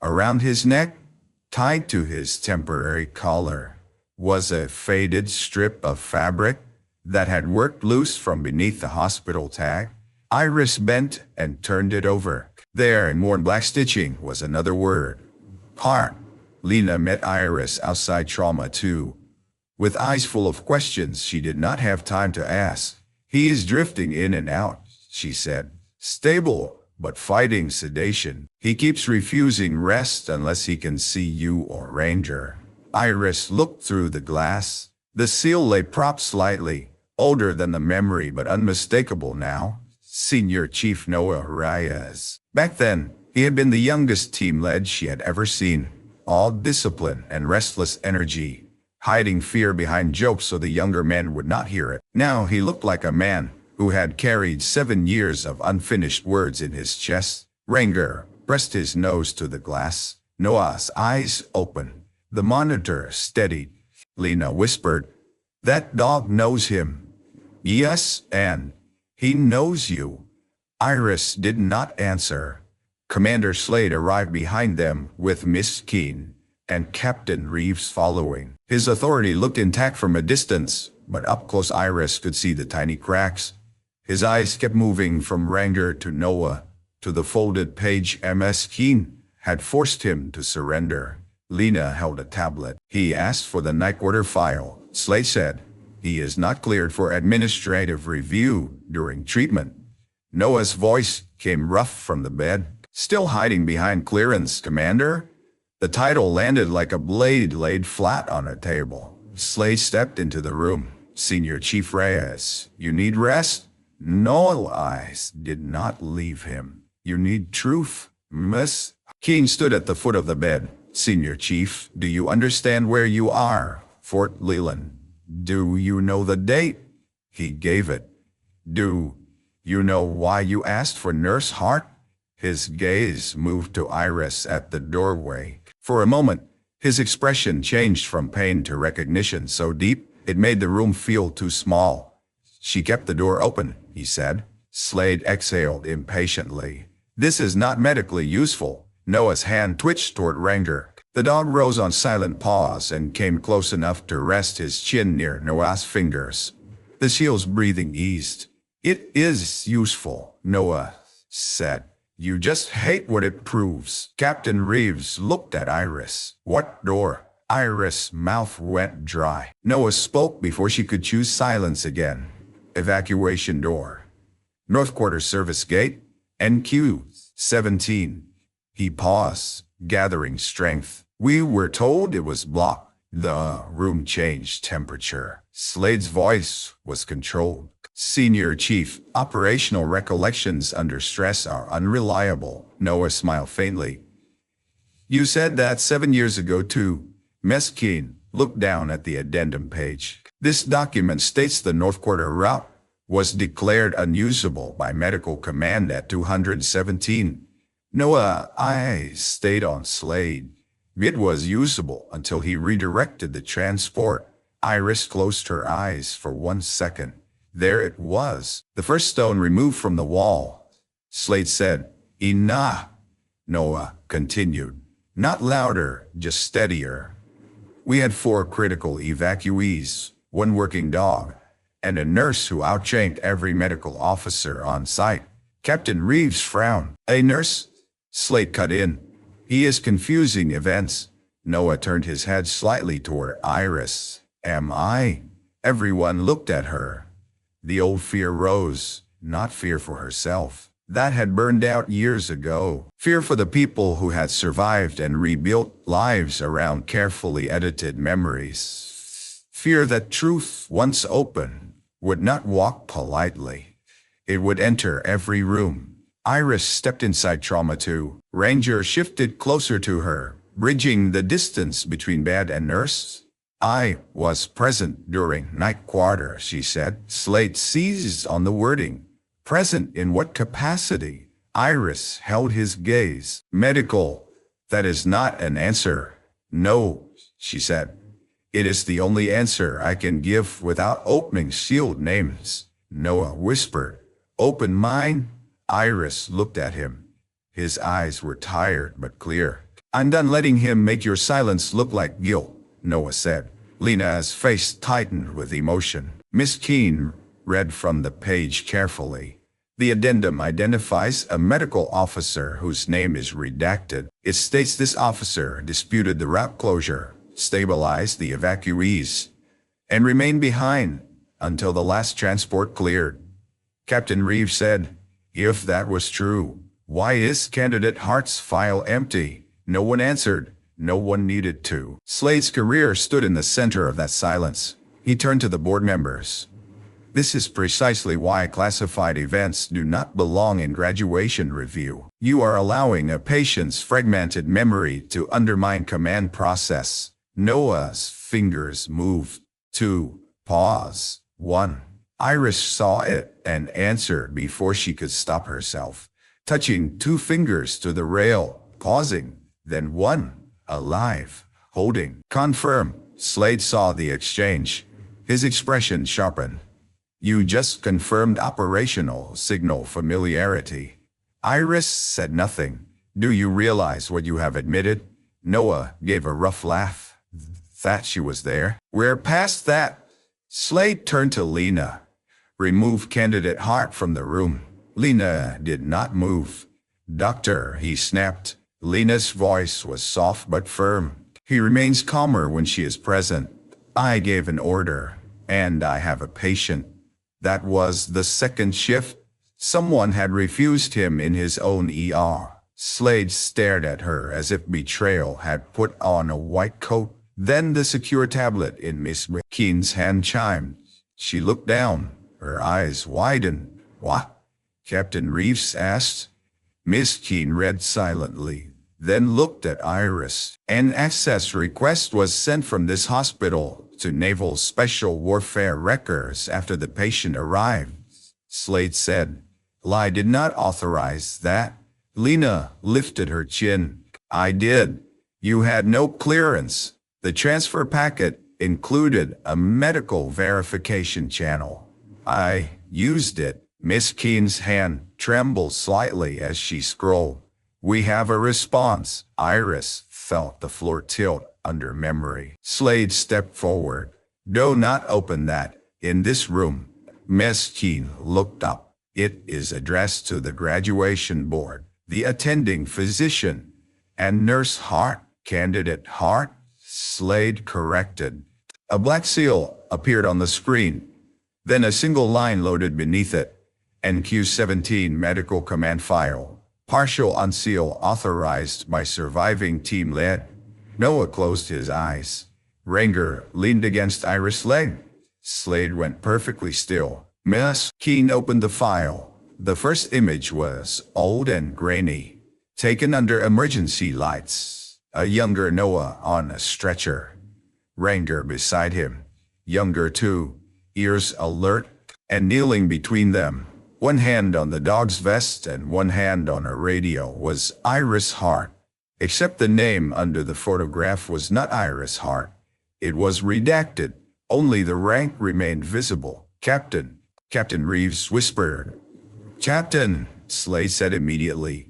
Around his neck, tied to his temporary collar, was a faded strip of fabric that had worked loose from beneath the hospital tag. Iris bent and turned it over. There, in worn black stitching, was another word. Heart. Lena met Iris outside Trauma 2. With eyes full of questions she did not have time to ask. He is drifting in and out, she said. Stable, but fighting sedation. He keeps refusing rest unless he can see you or Ranger. Iris looked through the glass. The seal lay propped slightly, older than the memory but unmistakable now. Senior Chief Noah Reyes. Back then, he had been the youngest team lead she had ever seen. All discipline and restless energy, hiding fear behind jokes so the younger men would not hear it. Now he looked like a man who had carried 7 years of unfinished words in his chest. Ranger pressed his nose to the glass. Noah's eyes opened. The monitor steadied. Lena whispered, "That dog knows him." "Yes, and he knows you." Iris did not answer. Commander Slade arrived behind them with Miss Keene and Captain Reeves following. His authority looked intact from a distance, but up close Iris could see the tiny cracks. His eyes kept moving from Ranger to Noah to the folded page Ms. Keene had forced him to surrender. Lena held a tablet. "He asked for the night order file," Slade said. "He is not cleared for administrative review during treatment." Noah's voice came rough from the bed. "Still hiding behind clearance, Commander?" The title landed like a blade laid flat on a table. Slade stepped into the room. "Senior Chief Reyes, you need rest?" Noah's eyes did not leave him. "You need truth, Miss." Keene stood at the foot of the bed. "Senior Chief, do you understand where you are? Fort Leland. Do you know the date?" He gave it. "Do you know why you asked for Nurse Hart?" His gaze moved to Iris at the doorway. For a moment, his expression changed from pain to recognition so deep, it made the room feel too small. "She kept the door open," he said. Slade exhaled impatiently. "This is not medically useful." Noah's hand twitched toward Ranger. The dog rose on silent paws and came close enough to rest his chin near Noah's fingers. The SEAL's breathing eased. "It is useful," Noah said. "You just hate what it proves." Captain Reeves looked at Iris. "What door?" Iris' mouth went dry. Noah spoke before she could choose silence again. "Evacuation door. North Quarter Service Gate. NQ 17. He paused, gathering strength. "We were told it was blocked." The room changed temperature. Slade's voice was controlled. "Senior Chief, operational recollections under stress are unreliable." Noah smiled faintly. "You said that 7 years ago too." Miss Keene looked down at the addendum page. "This document states the North Quarter route was declared unusable by Medical Command at 217. Noah's eyes stayed on Slade. "It was usable until he redirected the transport." Iris closed her eyes for 1 second. There it was, the first stone removed from the wall. Slade said, "Enough." Noah continued, not louder, just steadier. "We had 4 critical evacuees, 1 working dog, and a nurse who outtrained every medical officer on site." Captain Reeves frowned. "A nurse?" Slade cut in. "He is confusing events." Noah turned his head slightly toward Iris. "Am I?" Everyone looked at her. The old fear rose, not fear for herself, that had burned out years ago. Fear for the people who had survived and rebuilt lives around carefully edited memories. Fear that truth, once open, would not walk politely. It would enter every room. Iris stepped inside trauma 2. Ranger shifted closer to her, bridging the distance between bed and nurse. I was present during night quarter, she said. Slade seized on the wording. Present in what capacity? Iris held his gaze. Medical. That is not an answer. No, she said. It is the only answer I can give without opening sealed names. Noah whispered. Open mine? Iris looked at him. His eyes were tired but clear. I'm done letting him make your silence look like guilt, Noah said. Lena's face tightened with emotion. Miss Keene read from the page carefully. The addendum identifies a medical officer whose name is redacted. It states this officer disputed the route closure, stabilized the evacuees, and remained behind until the last transport cleared. Captain Reeves said, if that was true, why is candidate Hart's file empty? No one answered. No one needed to. Slade's career stood in the center of that silence. He turned to the board members. This is precisely why classified events do not belong in graduation review. You are allowing a patient's fragmented memory to undermine command process. Noah's fingers moved. 2. Pause. 1. Iris saw it and answered before she could stop herself, touching 2 fingers to the rail, pausing, then 1. Alive. Holding. Confirm. Slade saw the exchange. His expression sharpened. You just confirmed operational signal familiarity. Iris said nothing. Do you realize what you have admitted? Noah gave a rough laugh. That she was there. We're past that. Slade turned to Lena. Remove candidate Hart from the room. Lena did not move. Doctor, he snapped. Lena's voice was soft but firm. He remains calmer when she is present. I gave an order, and I have a patient. That was the second shift. Someone had refused him in his own ER. Slade stared at her as if betrayal had put on a white coat. Then the secure tablet in Miss Keene's hand chimed. She looked down. Her eyes widened. What? Captain Reeves asked. Miss Keene read silently, then looked at Iris. An access request was sent from this hospital to Naval Special Warfare Records after the patient arrived. Slade said, I did not authorize that. Lena lifted her chin. I did. You had no clearance. The transfer packet included a medical verification channel. I used it. Miss Keene's hand trembled slightly as she scrolled. We have a response. Iris felt the floor tilt under memory. Slade stepped forward. Do not open that. In this room. Miss Keene looked up. It is addressed to the graduation board, the attending physician, and Nurse Hart. Candidate Hart? Slade corrected. A black seal appeared on the screen. Then a single line loaded beneath it. NQ-17 Medical Command File. Partial unseal authorized by surviving team lead. Noah closed his eyes. Ranger leaned against Iris' leg. Slade went perfectly still. Miss Keene opened the file. The first image was old and grainy, taken under emergency lights. A younger Noah on a stretcher. Ranger beside him. Younger too, ears alert, and kneeling between them. One hand on the dog's vest and one hand on a radio was Iris Hart. Except the name under the photograph was not Iris Hart. It was redacted. Only the rank remained visible. Captain. Captain Reeves whispered. Captain, Slade said immediately.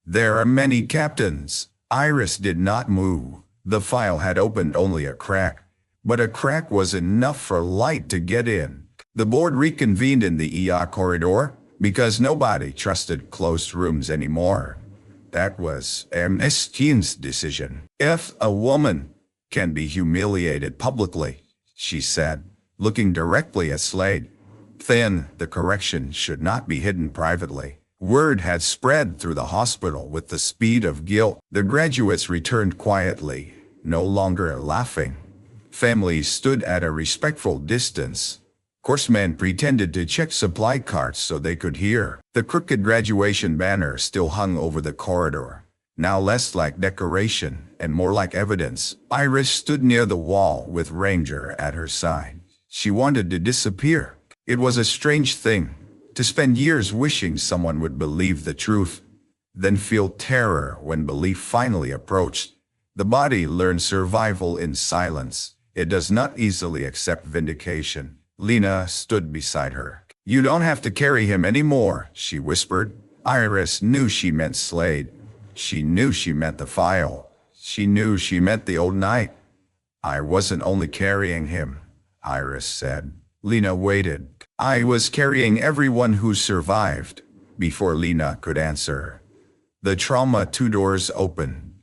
There are many captains. Iris did not move. The file had opened only a crack, but a crack was enough for light to get in. The board reconvened in the ER corridor because nobody trusted closed rooms anymore. That was Miss Keene's decision. If a woman can be humiliated publicly, she said, looking directly at Slade, then the correction should not be hidden privately. Word had spread through the hospital with the speed of guilt. The graduates returned quietly, no longer laughing. Families stood at a respectful distance. Coursemen pretended to check supply carts so they could hear. The crooked graduation banner still hung over the corridor, now less like decoration and more like evidence. Iris stood near the wall with Ranger at her side. She wanted to disappear. It was a strange thing to spend years wishing someone would believe the truth, then feel terror when belief finally approached. The body learns survival in silence. It does not easily accept vindication. Lena stood beside her. "You don't have to carry him anymore," she whispered. Iris knew she meant Slade. She knew she meant the file. She knew she meant the old night. "I wasn't only carrying him," Iris said. Lena waited. "I was carrying everyone who survived." Before Lena could answer, the trauma 2 doors opened.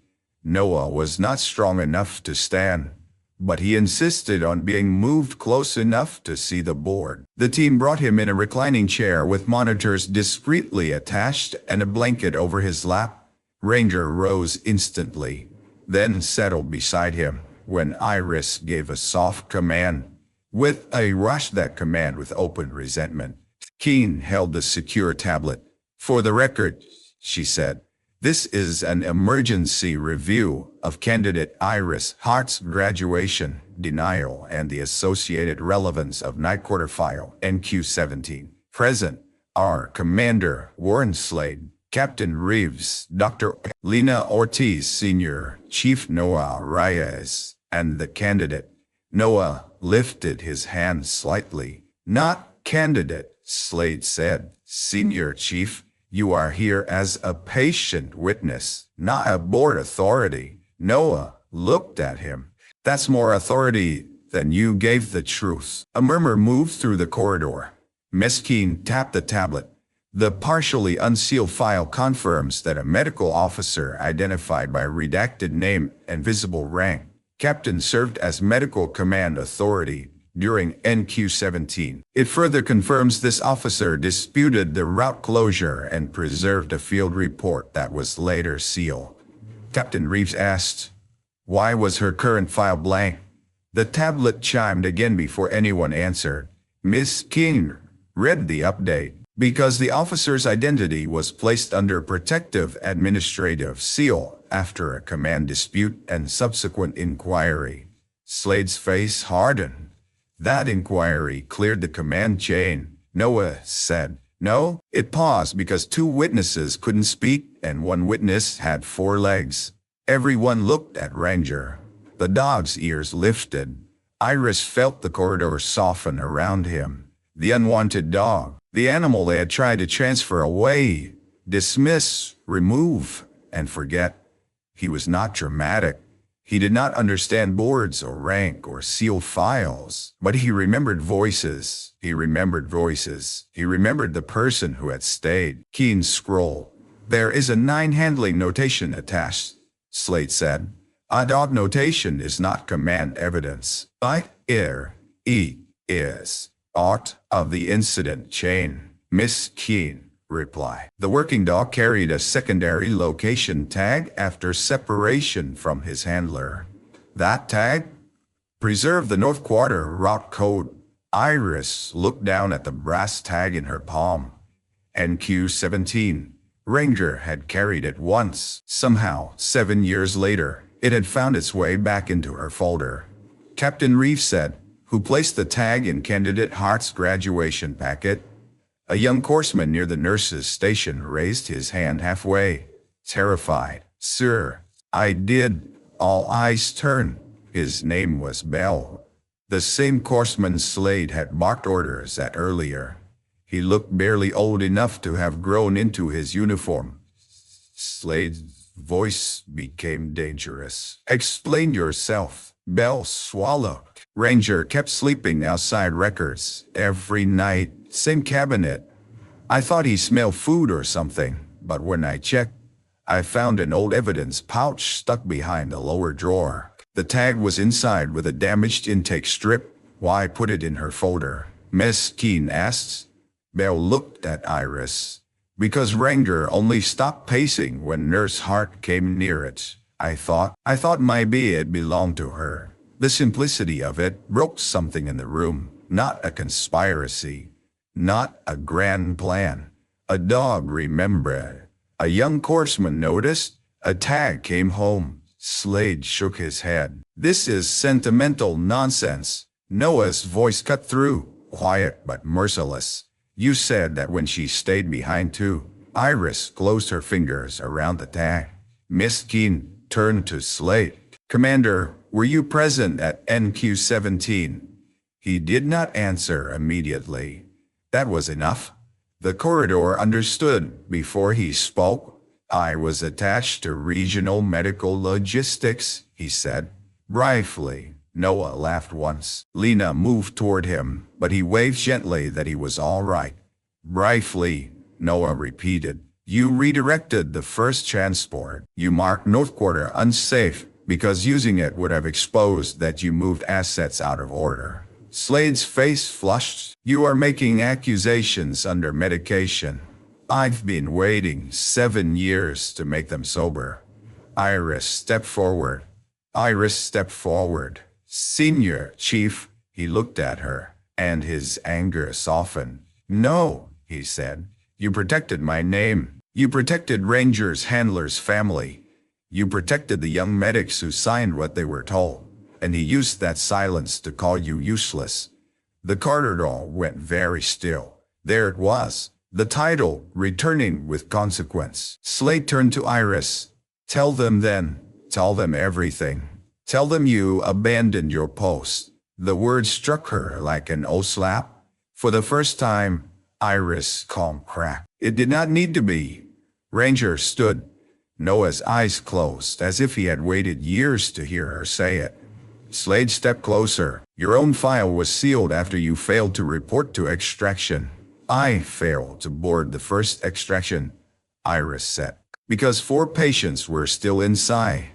Noah was not strong enough to stand, but he insisted on being moved close enough to see the board. The team brought him in a reclining chair with monitors discreetly attached and a blanket over his lap. Ranger rose instantly, then settled beside him when Iris gave a soft command. With a rush that command with open resentment, Keen held the secure tablet. "For the record," she said, "this is an emergency review of candidate Iris Hart's graduation, denial, and the associated relevance of Night Quarter File NQ-17. Present are Commander Warren Slade, Captain Reeves, Dr. Lena Ortiz Sr., Chief Noah Reyes, and the candidate." Noah lifted his hand slightly. "Not candidate," Slade said. "Senior Chief, you are here as a patient witness, not a board authority." Noah looked at him. "That's more authority than you gave the truth." A murmur moved through the corridor. Miss Keen tapped the tablet. The partially unsealed file confirms that a medical officer identified by redacted name and visible rank, Captain, served as medical command authority during NQ-17. It further confirms this officer disputed the route closure and preserved a field report that was later sealed. Captain Reeves asked, "Why was her current file blank?" The tablet chimed again before anyone answered. Miss King read the update. "Because the officer's identity was placed under protective administrative seal after a command dispute and subsequent inquiry." Slade's face hardened. "That inquiry cleared the command chain," Noah said. "No, it paused because 2 witnesses couldn't speak and 1 witness had 4 legs." Everyone looked at Ranger. The dog's ears lifted. Iris felt the corridor soften around him. The unwanted dog. The animal they had tried to transfer away, dismiss, remove, and forget. He was not dramatic. He did not understand boards or rank or sealed files, but he remembered voices. He remembered voices. He remembered the person who had stayed. Keen scroll. "There is a 9 handling notation attached," Slade said. "A dog notation is not command evidence. It is part of the incident chain," Miss Keen replied. "The working dog carried a secondary location tag after separation from his handler. That tag preserved the North Quarter route code." Iris looked down at the brass tag in her palm. NQ-17. Ranger had carried it once. Somehow, 7 years later, it had found its way back into her folder. Captain Reeves said, "Who placed the tag in candidate Hart's graduation packet?" A young courseman near the nurse's station raised his hand halfway, terrified. "Sir, I did." All eyes turned. His name was Bell. The same courseman Slade had barked orders at earlier. He looked barely old enough to have grown into his uniform. Slade's voice became dangerous. "Explain yourself." Bell swallowed. Ranger kept sleeping outside records every night. Same cabinet. I thought he smelled food or something, but when I checked, I found an old evidence pouch stuck behind the lower drawer. The tag was inside with a damaged intake strip. "Why put it in her folder?" Miss Keen asked. Bell looked at Iris. Because Ranger only stopped pacing when Nurse Hart came near it. I thought maybe it belonged to her. The simplicity of it broke something in the room. Not a conspiracy. Not a grand plan. A dog remembered. A young horseman noticed. A tag came home. Slade shook his head. This is sentimental nonsense. Noah's voice cut through, quiet but merciless. You said that when she stayed behind too. Iris closed her fingers around the tag. Miss Keene turned to Slade. Commander, were you present at NQ-17? He did not answer immediately. That was enough. The corridor understood before he spoke. I was attached to regional medical logistics, he said. Briefly. Noah laughed once. Lena moved toward him, but he waved gently that he was all right. Briefly, Noah repeated. You redirected the first transport. You marked North Quarter unsafe because using it would have exposed that you moved assets out of order. Slade's face flushed. You are making accusations under medication. I've been waiting 7 years to make them sober. Iris stepped forward. Senior Chief, he looked at her, and his anger softened. No, he said. You protected my name. You protected Ranger's handler's family. You protected the young medics who signed what they were told. And he used that silence to call you useless. The corridor went very still. There it was. The title, returning with consequence. Slade turned to Iris. Tell them then. Tell them everything. Tell them you abandoned your post. The word struck her like an O-slap. For the first time, Iris' calm cracked. It did not need to be. Ranger stood. Noah's eyes closed as if he had waited years to hear her say it. Slade stepped closer. Your own file was sealed after you failed to report to extraction. I failed to board the first extraction, Iris said, because 4 patients were still inside.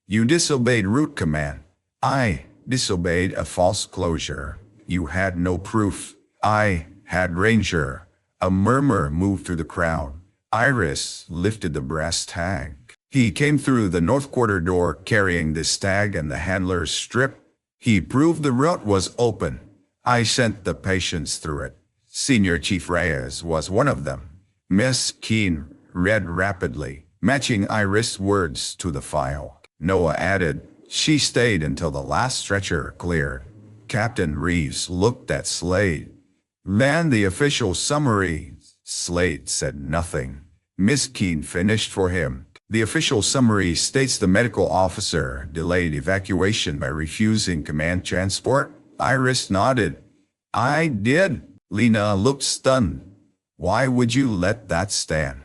You disobeyed route command. I disobeyed a false closure. You had no proof. I had Ranger. A murmur moved through the crowd. Iris lifted the brass tag. He came through the North Quarter door carrying this tag and the handler's strip. He proved the route was open. I sent the patients through it. Senior Chief Reyes was one of them. Miss Keene read rapidly, matching Iris' words to the file. Noah added, she stayed until the last stretcher cleared. Captain Reeves looked at Slade. Man, the official summary. Slade said nothing. Miss Keene finished for him. The official summary states the medical officer delayed evacuation by refusing command transport. Iris nodded. I did. Lena looked stunned. Why would you let that stand?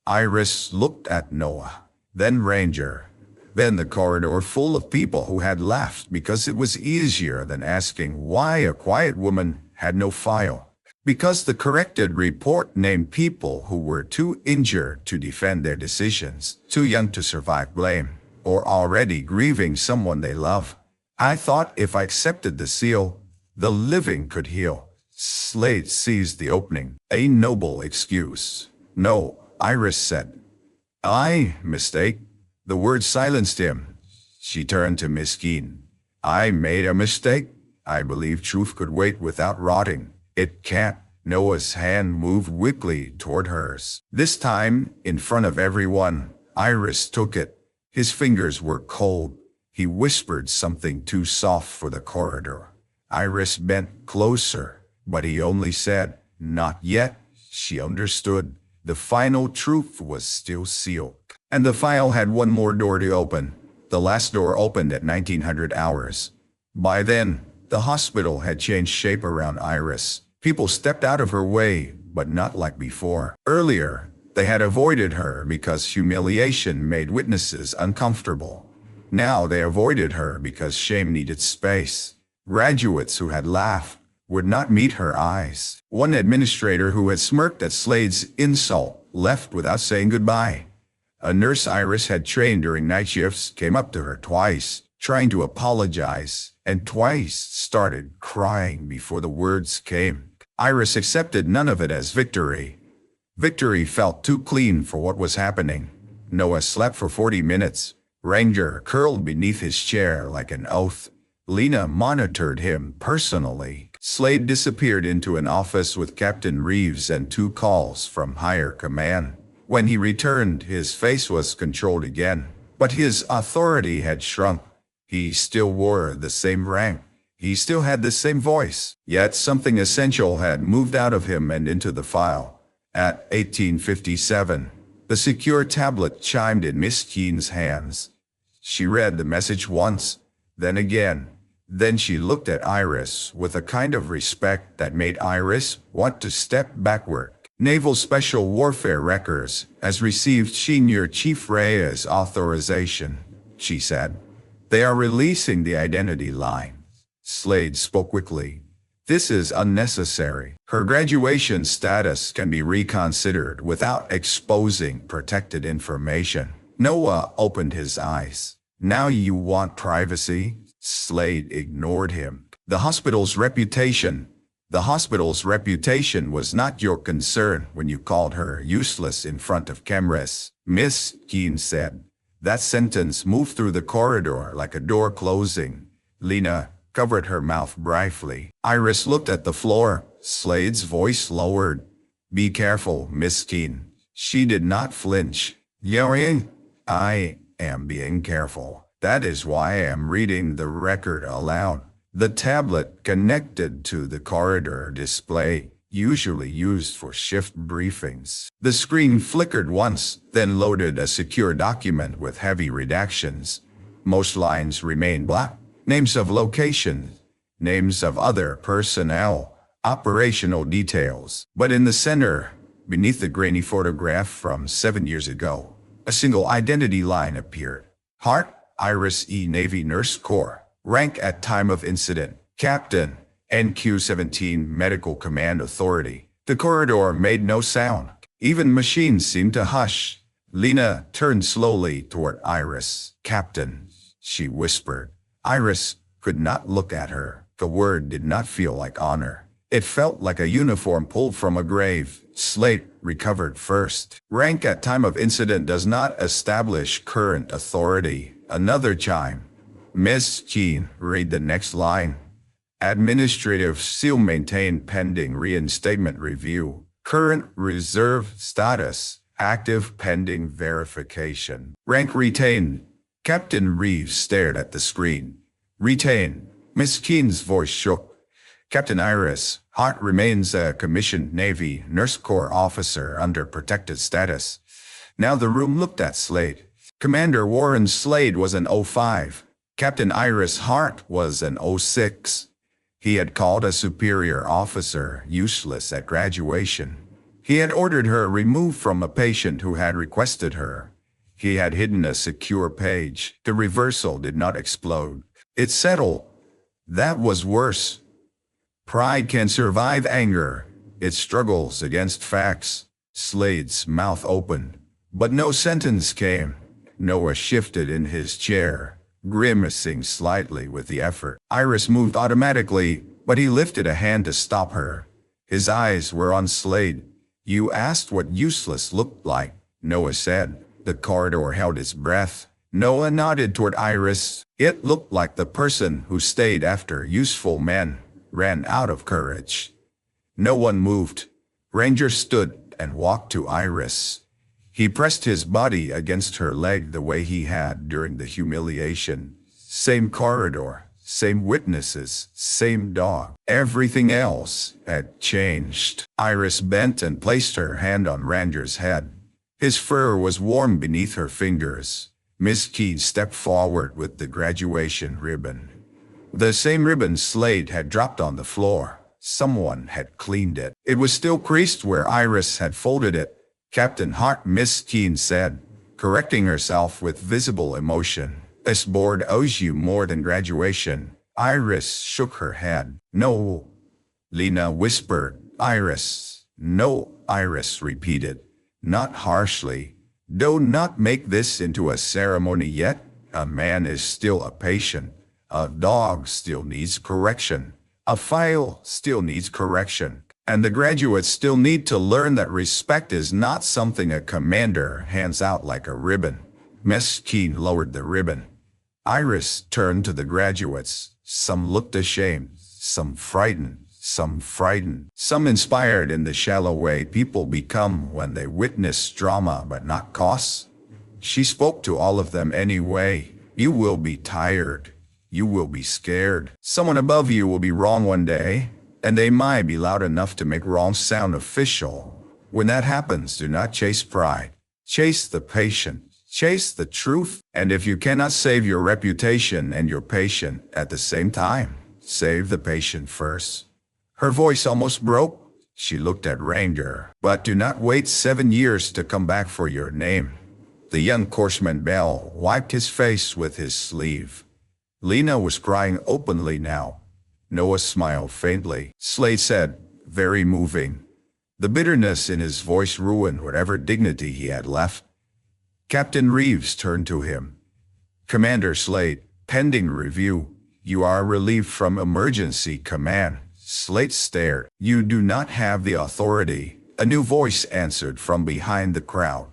Iris looked at Noah, then Ranger, then the corridor full of people who had laughed because it was easier than asking why a quiet woman had no file. Because the corrected report named people who were too injured to defend their decisions, too young to survive blame, or already grieving someone they love. I thought if I accepted the seal, the living could heal. Slade seized the opening. A noble excuse. No, Iris said. Mistake. The word silenced him. She turned to Miss Keene. I made a mistake. I believe truth could wait without rotting. It can't. Noah's hand moved weakly toward hers. This time, in front of everyone, Iris took it. His fingers were cold. He whispered something too soft for the corridor. Iris bent closer, but he only said, not yet. She understood. The final truth was still sealed. And the file had one more door to open. The last door opened at 1900 hours. By then, the hospital had changed shape around Iris. People stepped out of her way, but not like before. Earlier, they had avoided her because humiliation made witnesses uncomfortable. Now they avoided her because shame needed space. Graduates who had laughed would not meet her eyes. One administrator who had smirked at Slade's insult left without saying goodbye. A nurse Iris had trained during night shifts came up to her twice, trying to apologize, and twice started crying before the words came. Iris accepted none of it as victory. Victory felt too clean for what was happening. Noah slept for 40 minutes. Ranger curled beneath his chair like an oath. Lena monitored him personally. Slade disappeared into an office with Captain Reeves and 2 calls from higher command. When he returned, his face was controlled again, but his authority had shrunk. He still wore the same rank. He still had the same voice. Yet something essential had moved out of him and into the file. At 1857, the secure tablet chimed in Miss Keene's hands. She read the message once, then again. Then she looked at Iris with a kind of respect that made Iris want to step backward. Naval Special Warfare Records has received Senior Chief Reyes' authorization, she said. They are releasing the identity line. Slade spoke quickly. This is unnecessary. Her graduation status can be reconsidered without exposing protected information. Noah opened his eyes. Now you want privacy? Slade ignored him. The hospital's reputation was not your concern when you called her useless in front of cameras, Miss Keene said. That sentence moved through the corridor like a door closing. Lena covered her mouth briefly. Iris looked at the floor. Slade's voice lowered. Be careful, Miss Keene. She did not flinch. Yelling, I am being careful. That is why I am reading the record aloud. The tablet connected to the corridor display, usually used for shift briefings. The screen flickered once, then loaded a secure document with heavy redactions. Most lines remained black. Names of locations, names of other personnel, operational details. But in the center, beneath the grainy photograph from 7 years ago, a single identity line appeared. Hart, Iris E. Navy Nurse Corps. Rank at time of incident, Captain, NQ-17 Medical Command Authority. The corridor made no sound. Even machines seemed to hush. Lena turned slowly toward Iris. Captain, she whispered. Iris could not look at her. The word did not feel like honor. It felt like a uniform pulled from a grave. Slade recovered first. Rank at time of incident does not establish current authority. Another chime. Miss Keene, read the next line. Administrative seal maintained pending reinstatement review. Current reserve status. Active pending verification. Rank retained. Captain Reeves stared at the screen. Retain. Miss Keene's voice shook. Captain Iris Hart remains a commissioned Navy Nurse Corps officer under protected status. Now the room looked at Slade. Commander Warren Slade was an 05. Captain Iris Hart was an 06. He had called a superior officer useless at graduation. He had ordered her removed from a patient who had requested her. He had hidden a secure page. The reversal did not explode. It settled. That was worse. Pride can survive anger. It struggles against facts. Slade's mouth opened, but no sentence came. Noah shifted in his chair, grimacing slightly with the effort. Iris moved automatically, but he lifted a hand to stop her. His eyes were on Slade. You asked what useless looked like, Noah said. The corridor held its breath. Noah nodded toward Iris. It looked like the person who stayed after useful men ran out of courage. No one moved. Ranger stood and walked to Iris. He pressed his body against her leg the way he had during the humiliation. Same corridor, same witnesses, same dog. Everything else had changed. Iris bent and placed her hand on Ranger's head. His fur was warm beneath her fingers. Miss Keene stepped forward with the graduation ribbon. The same ribbon Slade had dropped on the floor. Someone had cleaned it. It was still creased where Iris had folded it. Captain Hart, Miss Keene said, correcting herself with visible emotion. This board owes you more than graduation. Iris shook her head. No. Lena whispered. Iris. No, Iris repeated. Not harshly. Do not make this into a ceremony yet. A man is still a patient. A dog still needs correction. A file still needs correction. And the graduates still need to learn that respect is not something a commander hands out like a ribbon. Miss Keene lowered the ribbon. Iris turned to the graduates. Some looked ashamed, some frightened, some inspired in the shallow way people become when they witness drama but not cause. She spoke to all of them anyway. You will be tired. You will be scared. Someone above you will be wrong one day, and they might be loud enough to make wrong sound official. When that happens, do not chase pride. Chase the patient. Chase the truth. And if you cannot save your reputation and your patient at the same time, save the patient first. Her voice almost broke. She looked at Ranger. But do not wait 7 years to come back for your name. The young corsman Bell wiped his face with his sleeve. Lena was crying openly now. Noah smiled faintly. Slade said, very moving. The bitterness in his voice ruined whatever dignity he had left. Captain Reeves turned to him. Commander Slade, pending review. You are relieved from emergency command. Slade stared. You do not have the authority. A new voice answered from behind the crowd.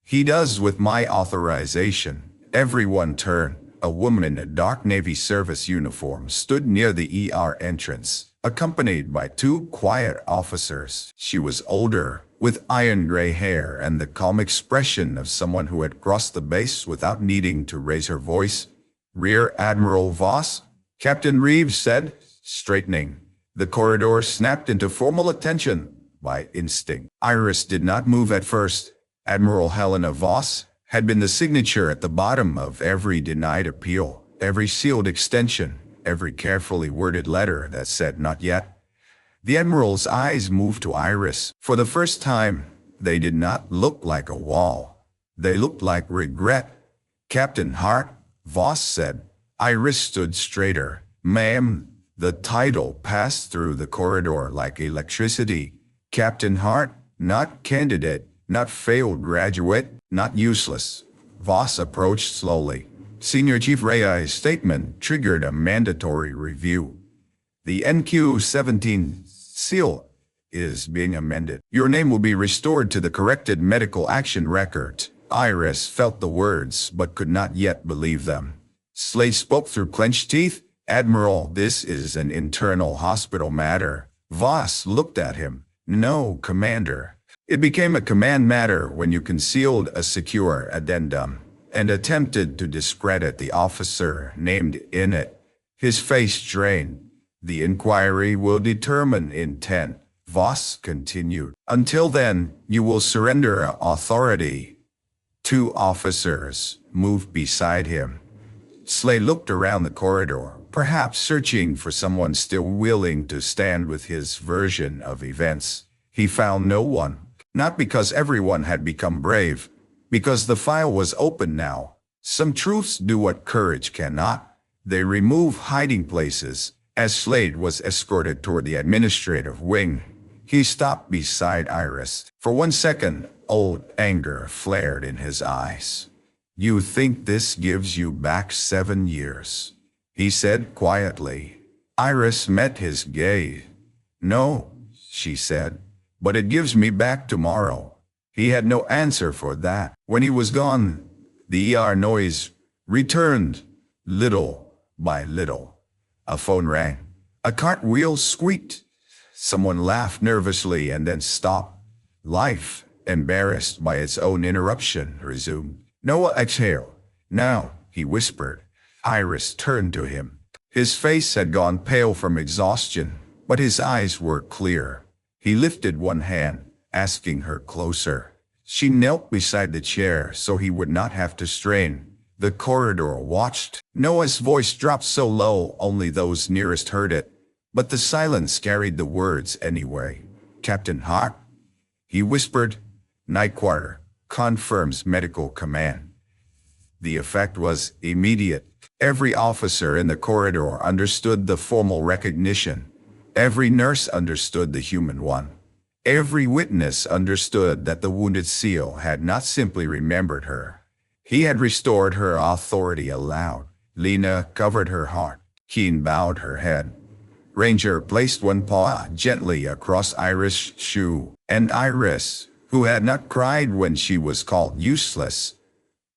He does with my authorization. Everyone turned. A woman in a dark Navy service uniform stood near the ER entrance, accompanied by 2 quiet officers. She was older, with iron gray hair and the calm expression of someone who had crossed the base without needing to raise her voice. Rear Admiral Voss, Captain Reeves said, straightening. The corridor snapped into formal attention by instinct. Iris did not move at first. Admiral Helena Voss had been the signature at the bottom of every denied appeal, every sealed extension, every carefully worded letter that said not yet. The Admiral's eyes moved to Iris. For the first time, they did not look like a wall. They looked like regret. Captain Hart, Voss said. Iris stood straighter. Ma'am, the title passed through the corridor like electricity. Captain Hart, not candidate, not failed graduate, not useless. Voss approached slowly. Senior Chief Ray's statement triggered a mandatory review. The NQ-17 seal is being amended. Your name will be restored to the corrected medical action record. Iris felt the words but could not yet believe them. Slade spoke through clenched teeth. Admiral, this is an internal hospital matter. Voss looked at him. No, Commander. It became a command matter when you concealed a secure addendum and attempted to discredit the officer named in it. His face drained. The inquiry will determine intent, Voss continued. Until then, you will surrender authority. 2 officers moved beside him. Slade looked around the corridor, perhaps searching for someone still willing to stand with his version of events. He found no one. Not because everyone had become brave, because the file was open now. Some truths do what courage cannot. They remove hiding places. As Slade was escorted toward the administrative wing, he stopped beside Iris. For 1 second, old anger flared in his eyes. You think this gives you back 7 years? He said quietly. Iris met his gaze. No, she said. But it gives me back tomorrow. He had no answer for that. When he was gone, the ER noise returned, little by little. A phone rang. A cartwheel squeaked. Someone laughed nervously and then stopped. Life, embarrassed by its own interruption, resumed. Noah exhaled. Now, he whispered. Iris turned to him. His face had gone pale from exhaustion, but his eyes were clear. He lifted one hand, asking her closer. She knelt beside the chair so he would not have to strain. The corridor watched. Noah's voice dropped so low only those nearest heard it, but the silence carried the words anyway. Captain Hart, he whispered. Night quarter, confirms medical command. The effect was immediate. Every officer in the corridor understood the formal recognition. Every nurse understood the human one. Every witness understood that the wounded SEAL had not simply remembered her. He had restored her authority aloud. Lena covered her heart. Keene bowed her head. Ranger placed one paw gently across Iris' shoe, and Iris, who had not cried when she was called useless,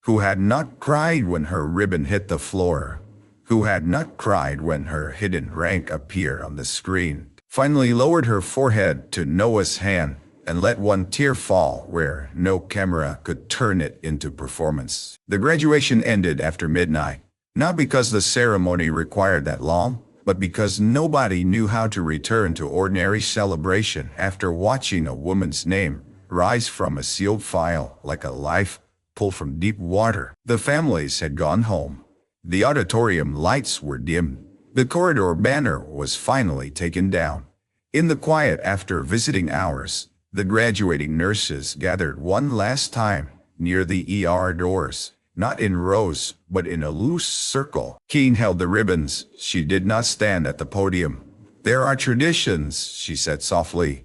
who had not cried when her ribbon hit the floor, who had not cried when her hidden rank appeared on the screen, finally lowered her forehead to Noah's hand and let one tear fall where no camera could turn it into performance. The graduation ended after midnight, not because the ceremony required that long, but because nobody knew how to return to ordinary celebration after watching a woman's name rise from a sealed file like a life pulled from deep water. The families had gone home. The auditorium lights were dimmed. The corridor banner was finally taken down. In the quiet after visiting hours, the graduating nurses gathered one last time near the ER doors, not in rows, but in a loose circle. Keen held the ribbons. She did not stand at the podium. "There are traditions," she said softly.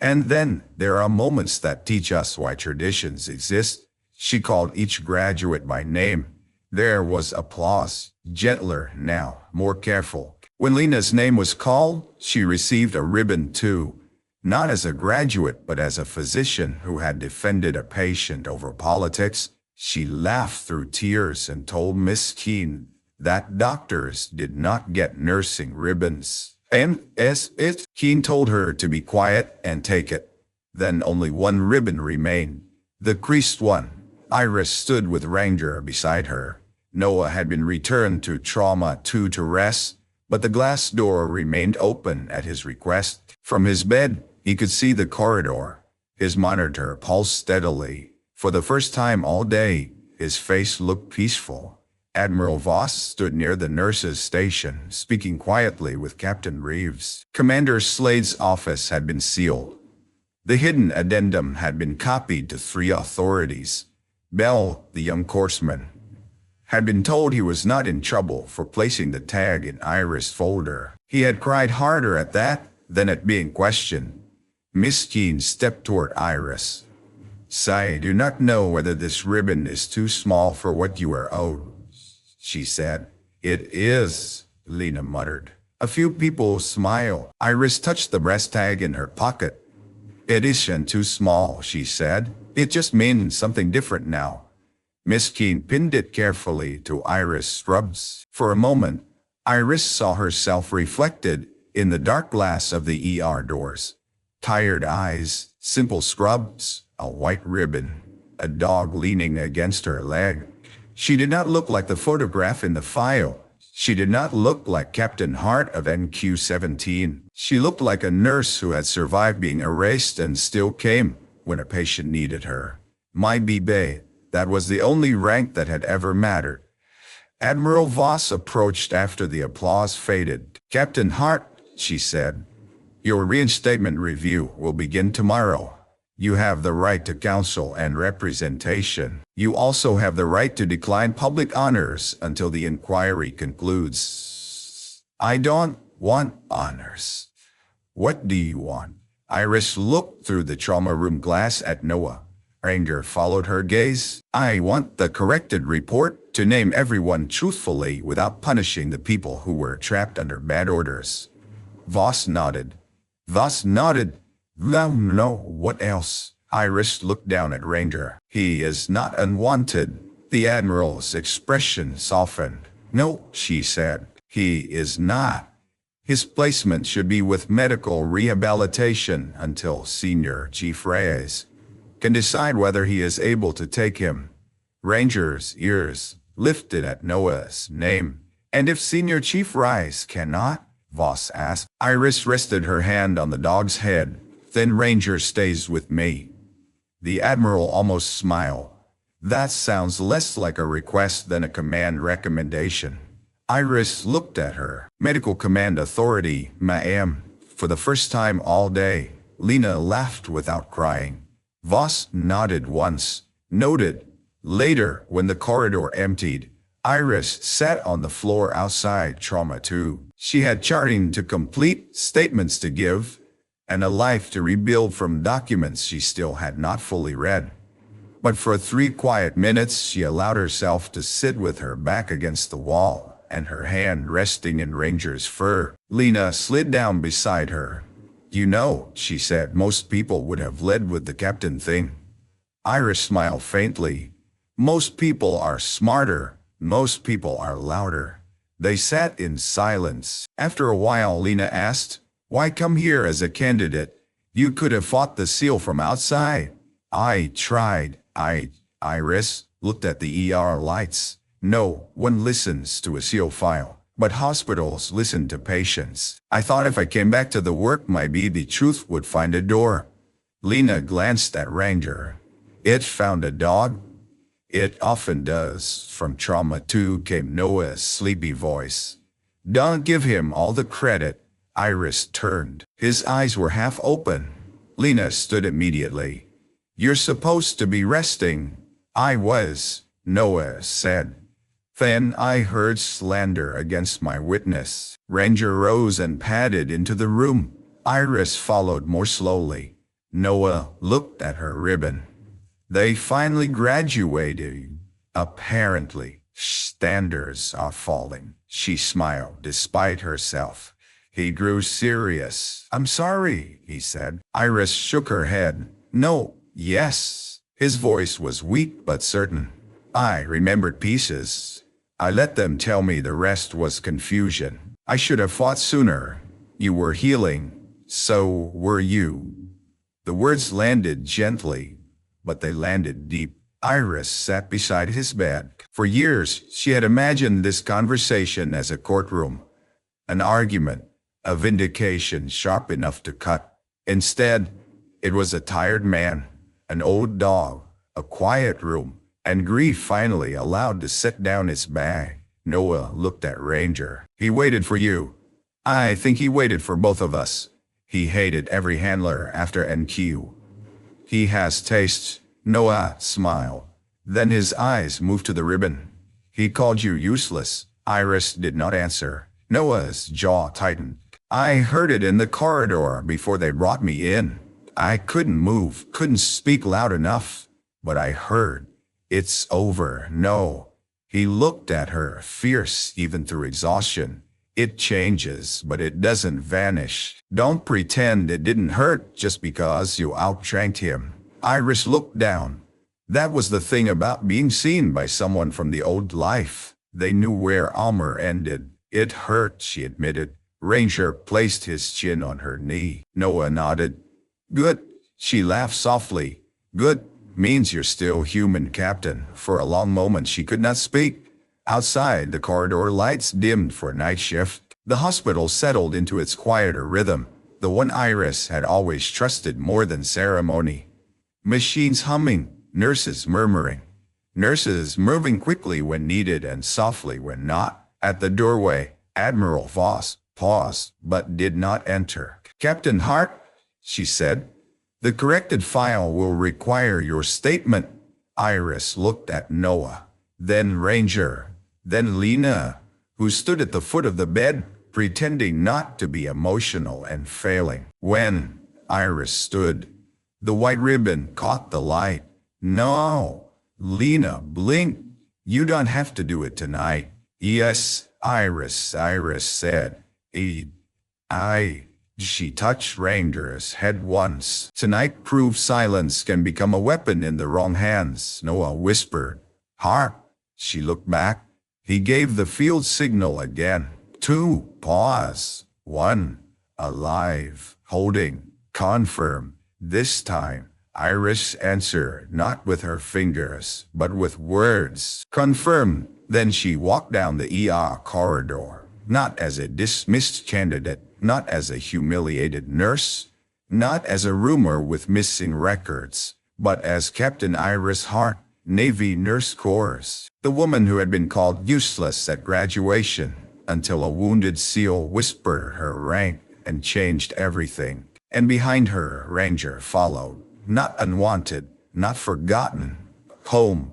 "And then there are moments that teach us why traditions exist." She called each graduate by name. There was applause, gentler now, more careful. When Lena's name was called, she received a ribbon too, not as a graduate but as a physician who had defended a patient over politics. She laughed through tears and told Miss Keene that doctors did not get nursing ribbons. Keene told her to be quiet and take it. Then only one ribbon remained, the creased one. Iris stood with Ranger beside her. Noah had been returned to Trauma 2 to rest, but the glass door remained open at his request. From his bed, he could see the corridor. His monitor pulsed steadily. For the first time all day, his face looked peaceful. Admiral Voss stood near the nurses' station, speaking quietly with Captain Reeves. Commander Slade's office had been sealed. The hidden addendum had been copied to 3 authorities. Bell, the young corpsman, had been told he was not in trouble for placing the tag in Iris' folder. He had cried harder at that than at being questioned. Miss Keene stepped toward Iris. "I do not know whether this ribbon is too small for what you are owed," she said. "It is," Lena muttered. A few people smiled. Iris touched the brass tag in her pocket. "It isn't too small," she said. "It just means something different now." Miss Keene pinned it carefully to Iris' scrubs. For a moment, Iris saw herself reflected in the dark glass of the ER doors. Tired eyes, simple scrubs, a white ribbon, a dog leaning against her leg. She did not look like the photograph in the file. She did not look like Captain Hart of NQ-17. She looked like a nurse who had survived being erased and still came when a patient needed her. My B-Bay, that was the only rank that had ever mattered. Admiral Voss approached after the applause faded. "Captain Hart," she said, "your reinstatement review will begin tomorrow. You have the right to counsel and representation. You also have the right to decline public honors until the inquiry concludes." "I don't want honors." "What do you want?" Iris looked through the trauma room glass at Noah. Anger followed her gaze. "I want the corrected report to name everyone truthfully without punishing the people who were trapped under bad orders." Voss nodded. No, what else?" Iris looked down at Ranger. "He is not unwanted." The Admiral's expression softened. "No," she said, "he is not. His placement should be with medical rehabilitation until Senior Chief Reyes can decide whether he is able to take him." Ranger's ears lifted at Noah's name. "And if Senior Chief Reyes cannot?" Voss asked. Iris rested her hand on the dog's head. "Then Ranger stays with me." The Admiral almost smiled. "That sounds less like a request than a command recommendation." Iris looked at her. "Medical command authority, ma'am." For the first time all day, Lena laughed without crying. Voss nodded once. Noted. Later, when the corridor emptied, Iris sat on the floor outside Trauma 2. She had charting to complete, statements to give, and a life to rebuild from documents she still had not fully read. But for 3 quiet minutes she allowed herself to sit with her back against the wall and her hand resting in Ranger's fur. Lena slid down beside her. You know, she said, most people would have led with the captain thing. Iris smiled faintly. Most people are smarter. Most people are louder. They sat in silence. After a while, Lena asked, why come here as a candidate? You could have fought the seal from outside. I tried. Iris looked at the ER lights. No one listens to a SEAL file, but hospitals listen to patients. I thought if I came back to the work, maybe the truth would find a door. Lena glanced at Ranger. It found a dog? It often does. From Trauma 2 came Noah's sleepy voice. Don't give him all the credit. Iris turned. His eyes were half open. Lena stood immediately. You're supposed to be resting. I was, Noah said. Then I heard slander against my witness. Ranger rose and padded into the room. Iris followed more slowly. Noah looked at her ribbon. They finally graduated. Apparently, standards are falling. She smiled despite herself. He grew serious. I'm sorry, he said. Iris shook her head. No, yes. His voice was weak but certain. I remembered pieces. I let them tell me the rest was confusion. I should have fought sooner. You were healing. So were you. The words landed gently, but they landed deep. Iris sat beside his bed. For years, she had imagined this conversation as a courtroom. An argument, a vindication sharp enough to cut. Instead, it was a tired man, an old dog, a quiet room, and grief finally allowed to set down its bag. Noah looked at Ranger. He waited for you. I think he waited for both of us. He hated every handler after NQ. He has taste. Noah smiled. Then his eyes moved to the ribbon. He called you useless. Iris did not answer. Noah's jaw tightened. I heard it in the corridor before they brought me in. I couldn't move, couldn't speak loud enough, but I heard. It's over. No. He looked at her, fierce even through exhaustion. It changes, but it doesn't vanish. Don't pretend it didn't hurt just because you outranked him. Iris looked down. That was the thing about being seen by someone from the old life. They knew where armor ended. It hurt, she admitted. Ranger placed his chin on her knee. Noah nodded. Good. She laughed softly. Good means you're still human, Captain. For a long moment she could not speak. Outside, the corridor lights dimmed for night shift. The hospital settled into its quieter rhythm, the one Iris had always trusted more than ceremony. Machines humming, nurses murmuring. Nurses moving quickly when needed and softly when not. At the doorway, Admiral Voss paused, but did not enter. Captain Hart, she said, the corrected file will require your statement. Iris looked at Noah, then Ranger, then Lena, who stood at the foot of the bed, pretending not to be emotional and failing. When Iris stood, the white ribbon caught the light. No, Lena blinked. You don't have to do it tonight. Yes, Iris said. She touched Ranger's head once. Tonight proved silence can become a weapon in the wrong hands, Noah whispered. Harp. She looked back. He gave the field signal again. 2, pause. 1, alive, holding, confirm. This time, Iris answered not with her fingers, but with words. Confirmed. Then she walked down the ER corridor, not as a dismissed candidate, not as a humiliated nurse, not as a rumor with missing records, but as Captain Iris Hart, Navy Nurse Corps, the woman who had been called useless at graduation, until a wounded SEAL whispered her rank and changed everything. And behind her, Ranger followed, not unwanted, not forgotten, home.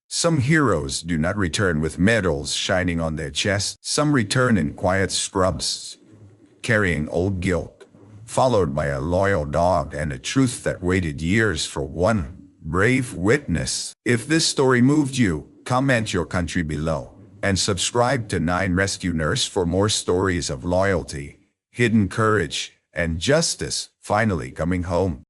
Some heroes do not return with medals shining on their chests. Some return in quiet scrubs, carrying old guilt, followed by a loyal dog and a truth that waited years for one brave witness. If this story moved you, comment your country below, and subscribe to 9 Rescue Nurse for more stories of loyalty, hidden courage, and justice finally coming home.